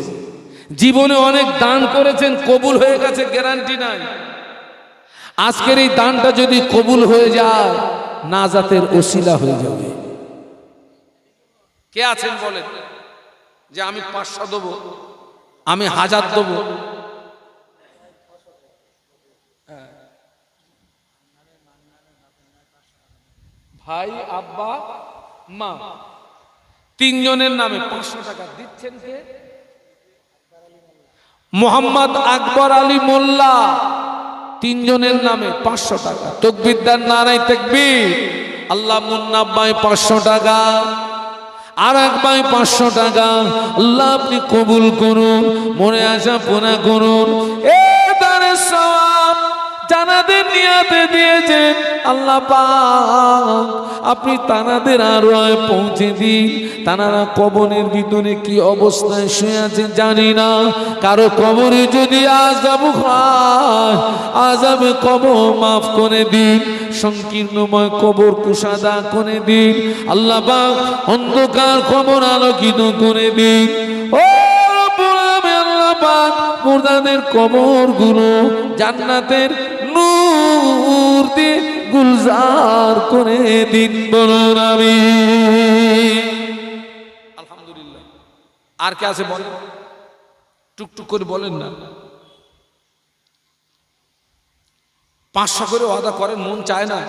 জীবনে অনেক দান করেছেন, কবুল হয়ে গেছে গ্যারান্টি নাই। আজকের এই দানটা যদি কবুল হয়ে যায় নাজাতের ওসিলা হয়ে যাবে। কে আছেন বলেন যে আমি 500 দেবো, আমি 1000 দেবো? ভাই, আব্বা, মা, 3 জনের নামে 500 টাকা দিচ্ছেন কে? মোহাম্মদ আকবর আলী মোল্লা, 3 জনের নামে 500 টাকা। তাকবীর দেন, নারায়ে তাকবীর। আল্লাহ মুন্না ভাই 500 টাকা, আর এক ভাই 500 টাকা। আল্লাহ আপনি কবুল করুন, মনে আশা পুরা করুন। এ দানের সওয়াব জানাদের নিয়াতে দিয়েছেন আল্লাহ পাক, আপনি তানাদের আরোয় পৌঁছে দিন। তানারা কবরের ভিতরে কি অবস্থায় শুয়ে আছে জানি না, কারো কবরে যদি আযাব হয়, আযাবে কবর মাফ করে দিন, সংকীর্ণময় কবর কুশাদা করে দিন আল্লাহ পাক, অন্ধকার কবর আলোকিত করে দিন। ও রব্বুল আলামিন, আল্লাহ পাক মুর্দাদের কবরগুলো জান্নাতের নূর দিয়ে গুলজার করে দিন, বলুন আমিন। আলহামদুলিল্লাহ। আর কে আছে বলেন, টুকটুক করে বলেন না। 500 করে ওয়াদা করেন, মন চায় না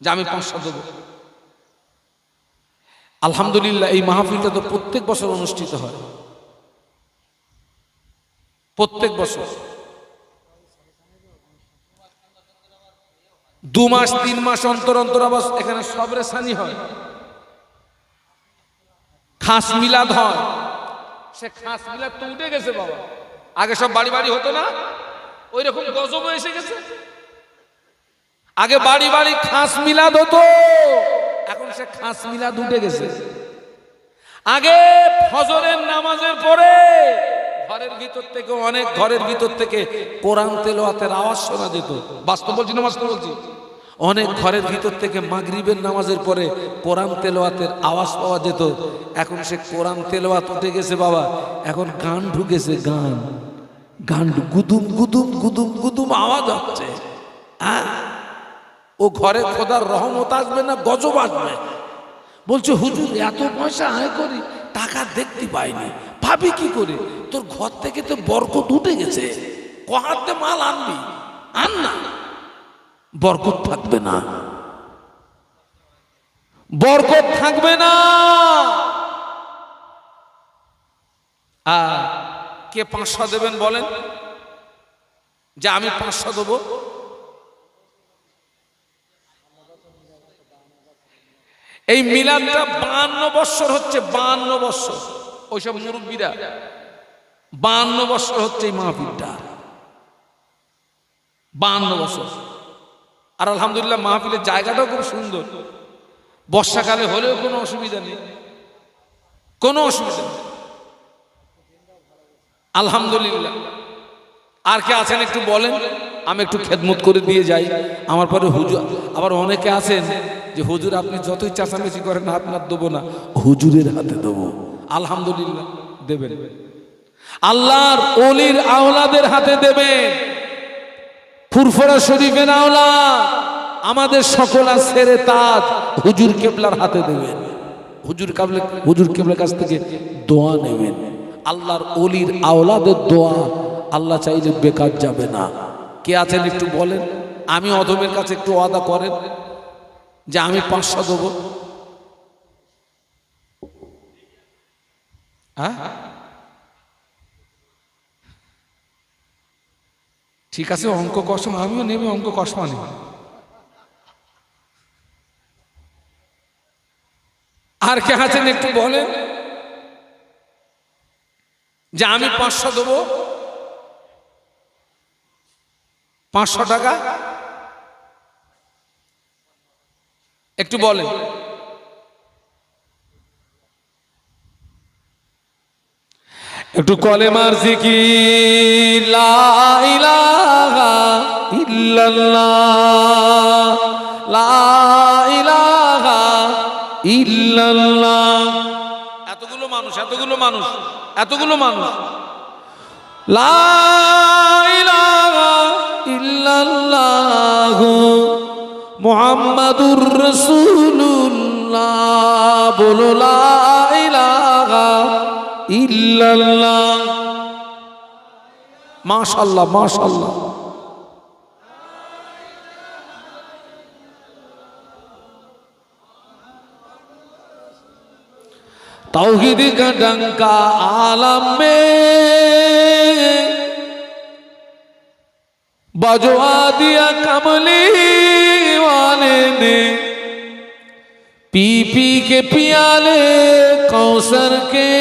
যে আমি 500 দেবো? আলহামদুলিল্লাহ, এই মাহফিলটা তো প্রত্যেক বছর অনুষ্ঠিত হয়, প্রত্যেক বছর 2 মাস 3 মাস অন্তর অন্তর আবার এখানে সবরে সানি হয়, খাস মিলাদ হয়। সে খাস মিলাদ তো উঠে গেছে বাবা, আগে সব বাড়ি বাড়ি হতো না, ওই রকম গজব এসে গেছে। আগে বাড়ি বাড়ি খাস মিলাদ হতো, এখন সে খাস মিলাদ উঠে গেছে। আগে ফজরের নামাজের পরে ঘরের ভিতর থেকে, অনেক ঘরের ভিতর থেকে কোরআন তেলাওয়াতের আওয়াজ শোনা যেত। বাস্তব বলছি না বাস্তব বলছি? অনেক ঘরের ভিতর থেকে মাগরিবের নামাজের পরে কোরআন তেলাওয়াতের আওয়াজ পাওয়া যেত। এখন সে কোরআন তেলাওয়াত উঠে গেছে বাবা, এখন গান ঢুকেছে, গান গান গুদুম গুদুম গুদুম গুদুম আওয়াজ হচ্ছে। ও ঘরে খোদার রহমত আসবে না গজব আসবে। বলছে হুজুর এত পয়সা আয় করি, টাকা দেখতে পাইনি, ভাবি কি করে? তোর ঘর থেকে তো বরকত উঠে গেছে, কহাতে মাল আনবি, আন না, বরকত থাকবে না, বরকত থাকবে না। কে 500 দেবেন বলেন, যে আমি 500 দেবো? এই মিলাদটা 52 বছর হচ্ছে, 52 বছর। ওইসব মুরব্বীরা 52 বছর হচ্ছে এই মাহফিলটা, 52 বছর। আর আলহামদুলিল্লাহ মাহফিলের জায়গাটাও খুব সুন্দর, বর্ষাকালে হলেও কোনো অসুবিধা নেই, কোনো অসুবিধা নেই, আলহামদুলিল্লাহ। আর কে আছেন একটু বলেন, আমি একটু খেদমত করে দিয়ে যাই। আমার পরে হুজুর, আবার অনেকে আছেন যে হুজুর আপনি যতই চাচামেচি করেন আপনার দেবো না, হুজুরের হাতে দেবো। আলহামদুলিল্লাহ, দেবেন, আল্লাহর ওলির আওলাদের হাতে দেবেন, ফুরফুরা শরীফের আওলাদ আমাদের সকলা সেরে তাজ হুজুর কেবলার হাতে দেবেন। হুজুর কেবলার কাছ থেকে দোয়া নেবেন। আল্লাহর ওলির আওলাদের দোয়া আল্লাহ চাইলে বেকার যাবে না। কে আছেন একটু বলেন, আমি অধমের কাছে একটু ওয়াদা করেন যে আমি 500 দেবো। হ্যাঁ ঠিক আছে, অঙ্ক কষম, আমিও নেবে অঙ্ক কষমা নেব। আর কে আছেন একটু বলেন যে আমি 500 দেবো, 500 টাকা একটু বলেন। একটু কলেমার জিকির, লা ইলাহা ইল্লাল্লাহ, লা ইলাহা ইল্লাল্লাহ। এতগুলো মানুষ, এতগুলো মানুষ, এতগুলো মানুষ, লা ইলাহা ইল্লাল্লাহ। ইল্লাল্লাহ মুহাম্মাদুর রাসূলুল্লাহ বলো লা ইলাহা ইল্লাল্লাহ। মাশাআল্লাহ মাশাআল্লাহ। तौहीद का डंका आलम में बजवा दिया कमली वाले ने, पी पी के पियाले कौसर के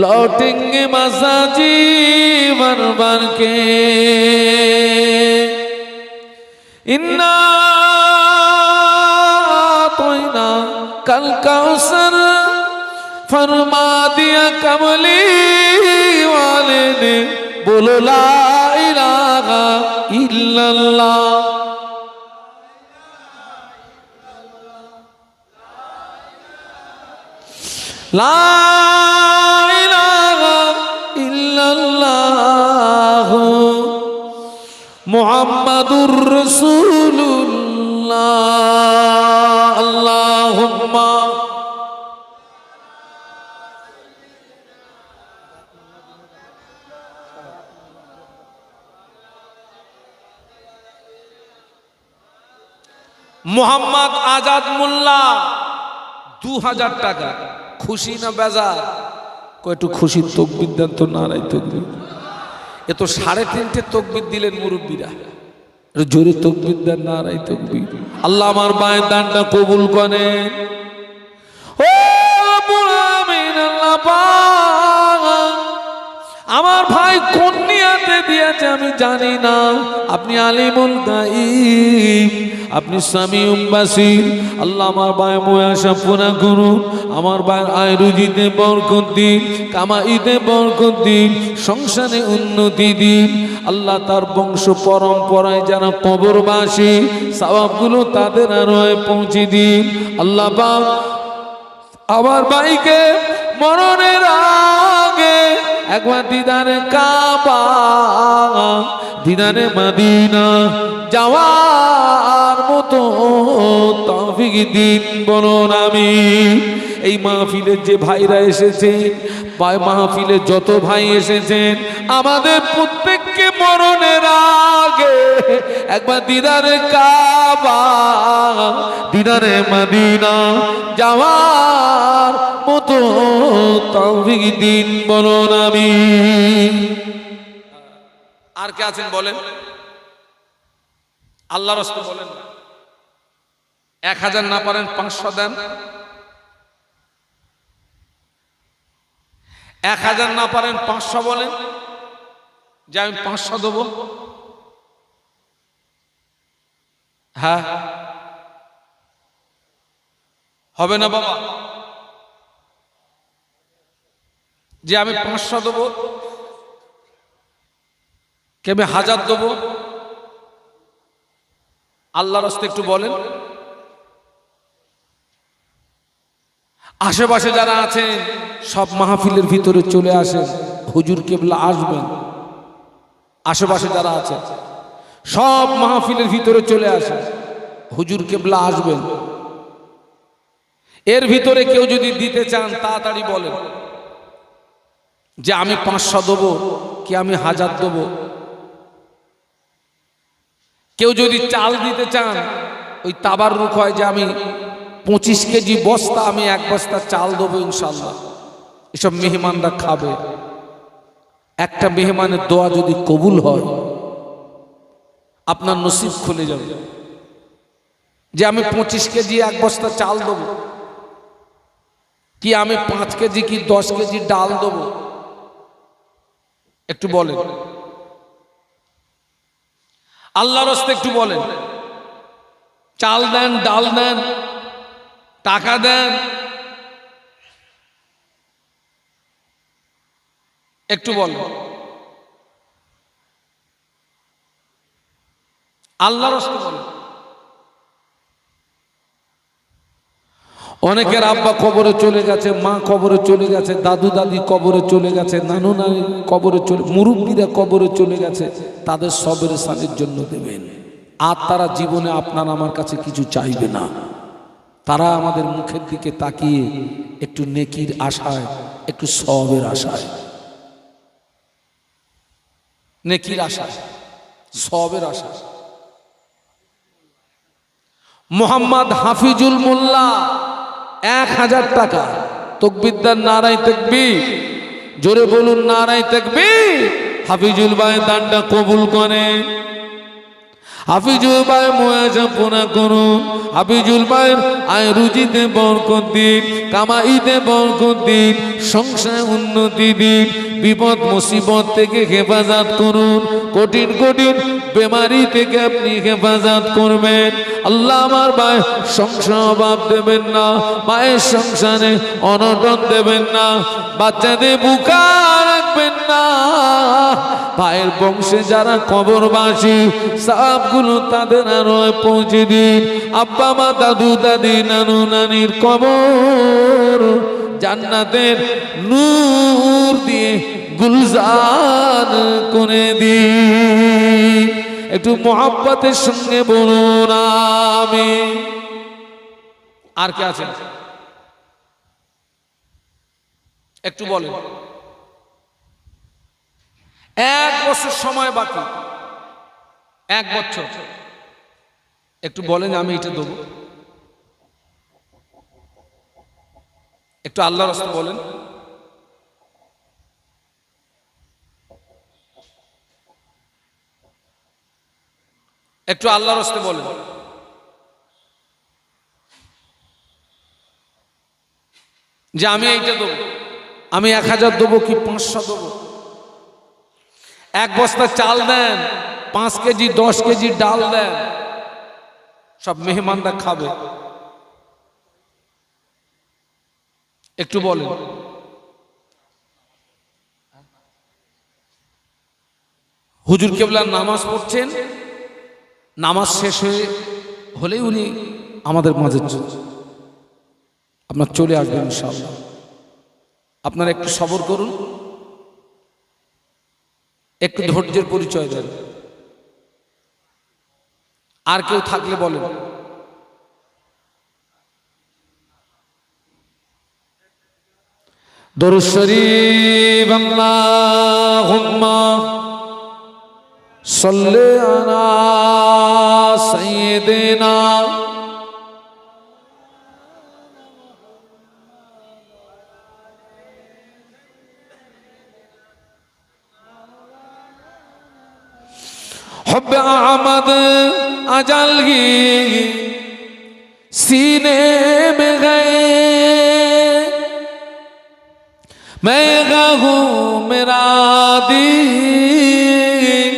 लौटेंगे मसाजी भर भर के। इन्ना तोइना कल कौसर फरमा दिया कमली वाले ने, बोलो ला इलाहा इल्लल्लाह। ला इलाहा इल्लल्लाह मुहम्मदुर रसूलुल्लाह। अल्लाहुम्मा মোহাম্মদ আজাদ মোল্লা 2000 টাকা। খুশি না বেজার? একটু খুশির তকবীর দেন তো। নারাই তকবীর। এ তো 3.5 তকবীর দিলেন মুরব্বীরা, জোরে তকবীর দেন। নারাই তকবীর। আল্লাহ আমার বায়ের দানটা কবুল করেন। ও মুআমিন আল্লাহ পাক আমার ভাই কোন নিয়াতে দিয়েছে আমি জানি না। আপনি আলিমুল গায়ব, আপনি সামিউল বাসির। আল্লাহ আমার ভাই মুয়াশা পুরা করুন। আমার ভাই আয় রুজিতে বরকত দিন, কামাইতে বরকত দিন, সংসারে উন্নতি দিন। আল্লাহ তার বংশ পরম্পরায় যারা কবরবাসী সওয়াবগুলো তাদের আরোয় পৌঁছে দিন। আল্লাহ পাক আমার ভাইকে মরণের আগে একবার দিদারে কাবা দিদারে মদিনা যাওয়ার মতো তৌফিক দিন বলুন আমিন। এই মাহফিলের যে ভাইরা এসেছে, মাহফিলে যত ভাই এসেছেন, আমাদের প্রত্যেককে মরণের আগে একবার দিদারে কাবা দিদারে মদিনা যাওয়ার মতো তৌফিক দিন বলুন আমিন। আর কে আছেন বলেন? আল্লাহর রাসূল বলেন 1000 না পারেন 500 দেন। 1000 না পারেন 500 বলেন যে আমি 500 দেবো। হ্যাঁ হবে না বাবা? যে আমি 500 দেবো, কে আমি 1000 দেবো? আল্লাহর রাস্তায় একটু বলেন। আশেপাশে যারা আছেন সব মাহফিলের ভিতরে চলে আসেন, হুজুর কেবলা আসবেন। আশেপাশে যারা আছে সব মাহফিলের ভিতরে চলে আসেন, হুজুর কেবলা আসবেন। এর ভিতরে কেউ যদি দিতে চান তাড়াতাড়ি বলেন যে আমি 500 দেবো, কি আমি 1000 দেবো। কেউ যদি চাল দিতে চান, ওই তাবাররুক হয় যে আমি 25 কেজি বস্তা, আমি 1 বস্তা চাল দেবো ইনশাল্লাহ। এসব মেহমানরা খাবে। একটা মেহমানের দোয়া যদি কবুল হয় আপনার নসিব খুলে যাবে। যে আমি 25 কেজি 1 বস্তা চাল দেবো, কি আমি 5 কেজি কি 10 কেজি ডাল দেবো, একটু বলেন। আল্লাহর রাস্তায় একটু বলেন। চাল দেন, ডাল দেন, টাকা দেন, একটু বলেন। আল্লাহর রাস্তায় বলেন। অনেকের আব্বা কবরে চলে গেছে, মা কবরে চলে গেছে, দাদু দাদি কবরে চলে গেছে, নানু নানি কবরে চলে, মুরব্বীরা কবরে চলে গেছে, তাদের সবের সালের জন্য দেবেন। আর তারা জীবনে আপনার আমার কাছে কিছু চাইবে না। তারা আমাদের মুখের দিকে তাকিয়ে একটু নেকির আশায়, একটু সওয়াবের আশায়, নেকির আশায়, সওয়াবের আশায়। মোহাম্মদ হাফিজুল মোল্লা 1000 টাকা। তকবীরদার নারায়ে তাকবীর, জোরে বলুন নারায়ে তাকবীর। হাফিজুল ভাই দানটা কবুল করেন। হাফিজুল ভাই মুয়াজ্জা পুরা করুন। হাফিজুল ভাইয়ের আয় রুজিতে বরকত দিন, কামাইতে বরকত দিন, সংসারে উন্নতি দিন, বিপদ মুসিবত থেকে হেফাজত করুন, কঠিন কঠিন বেমারি থেকে আপনি হেফাজত করবেন। আল্লাহ আমার ভাই সংসার অভাব দেবেন না, মায়ের সংসারে অনটন দেবেন না, বাচ্চাদের বুকা রাখবেন না। ভাইয়ের বংশে যারা কবরবাসী সবগুলো তাদের আরো পৌঁছে দিন। আব্বা মা দাদু দাদি নানু নানির কবর জান্নাতের নূর দিয়ে গুলজার করে দিন। একটু মোহাব্বতের সঙ্গে বলুন আমিন। আর কে আছেন একটু বলেন। 1 বছর সময় বাকি, 1 বছর। একটু বলেন আমি এটা দেবো। একটু আল্লাহর রাস্তায় বলেন। একটু আল্লাহর রাস্তায় বলেন। যে আমি এইটা দেবো। আমি 1000 দেবো কি 500 দেবো? 1 বস্তা চাল দেন, 5 কেজি 10 কেজি ডাল দেন, সব মেহমানরা খাবে। একটু বলেন। হুজুর কেবলা নামাজ পড়ছেন, নামাজ শেষ হলেই উনি আমাদের মাঝে আপনার চলে আসবেন ইনশাআল্লাহ। আপনারা একটু সবর করুন, একটু ধৈর্যের পরিচয় দেন। আর কেউ থাকলে বলেন। দরুদ শরীফ আল্লাহুম্মা সাল্লি আলা সাইয়্যিদিনা हुब्ब अहमद अजल की सीने में गए, मैं गाहूँ मेरा दीन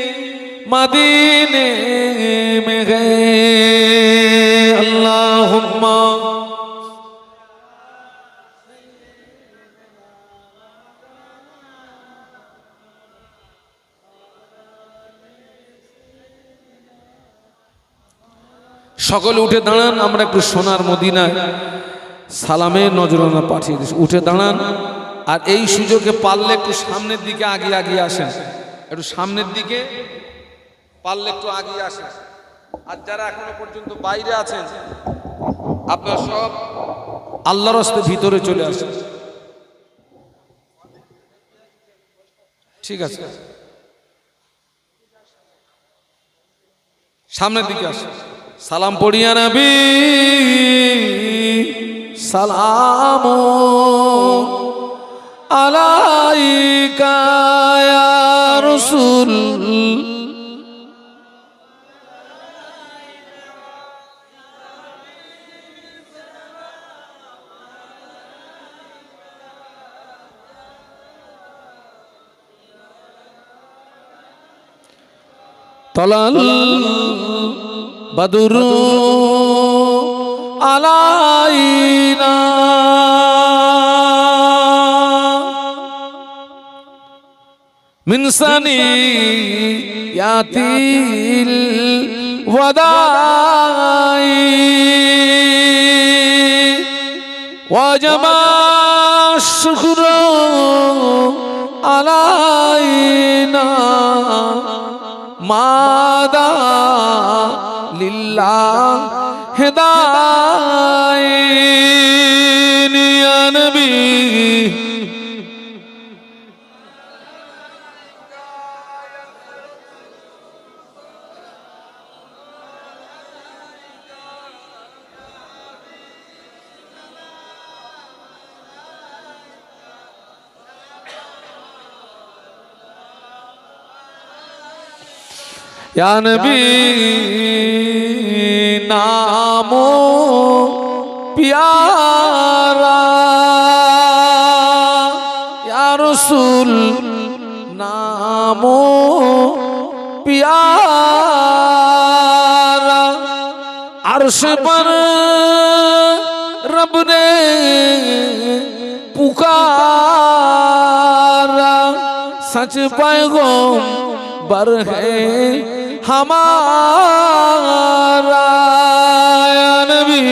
मदीने में गए। अल्लाहुम्मा সকলে উঠে দাঁড়ান। আমরা একটু সোনার মদিনায় সালামের নজরানা পাঠিয়ে দিচ্ছি। উঠে দাঁড়ান। আর এই সুযোগে পারলে একটু সামনের দিকে আগিয়ে আসেন। একটু সামনের দিকে পারলে একটু আগিয়ে আসেন। আর যারা এখনো পর্যন্ত বাইরে আছেন আপনারা সব আল্লাহর রাস্তে ভিতরে চলে আসেন। ঠিক আছে, সামনের দিকে আসেন। সালাম পড়িয়া নবী সালাম আলাইকা ইয়া রাসূল তলাল বদরু আলাইনা মিন সানিয়াতিল ওয়াদাই ওয়াজাব শুকরু আলাইনা মাদা লিল্লাহ হিদায়াত ইয়া নবী या नबी नामो प्यारा या रसूल नामो प्यारा अर्श पर रब ने पुकारा सच पैगंबर है हमारा या नबी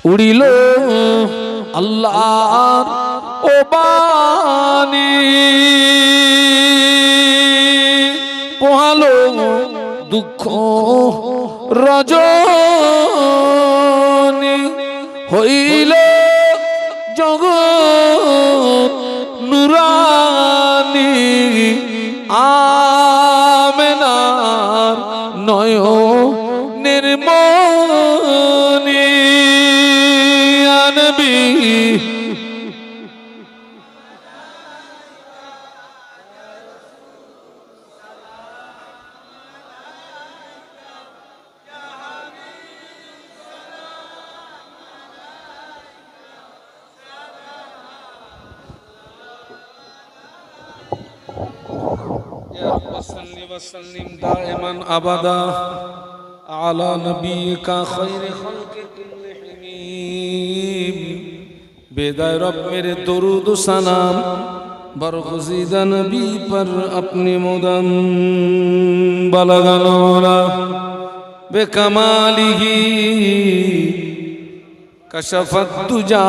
उड़िल अल्लाह ओ बानी पोहालो दुख रजनी हইল जगत नुरानी आमेनार नयনের মনি या नबी वसल्लिम दाइमन अबदा अला नबीका खैर खल्क़ि कुल्लिहिम बेदाय रब मेरे दुरूद सलाम बरगुज़ीदा नबी पर अपने मुदम बलगनोला बेकमालिही कशफत दुजा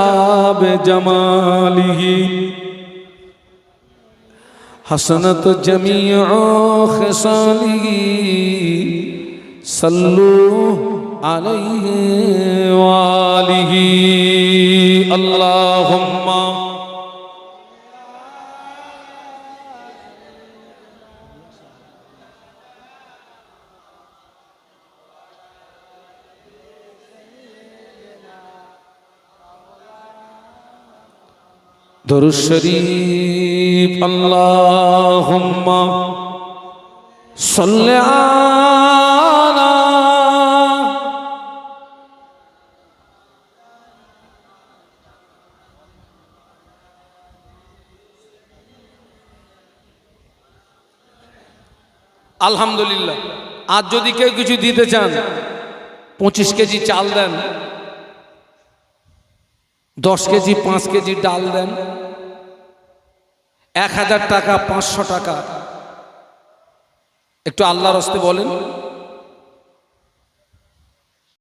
बेजमालिही हसनत जमीअ खिसालिही सल्लू अलैहि वालिही अल्लाहुम्मा दुरूद शरीफ अल्लाहुम्मा सल्लि अला আলহামদুলিল্লাহ। আজ যদি কেউ কিছু দিতে চান 25 কেজি চাল দেন, 10 কেজি 5 কেজি ডাল দেন, 1000 টাকা 500 টাকা, একটু আল্লাহর রাস্তায় বলেন।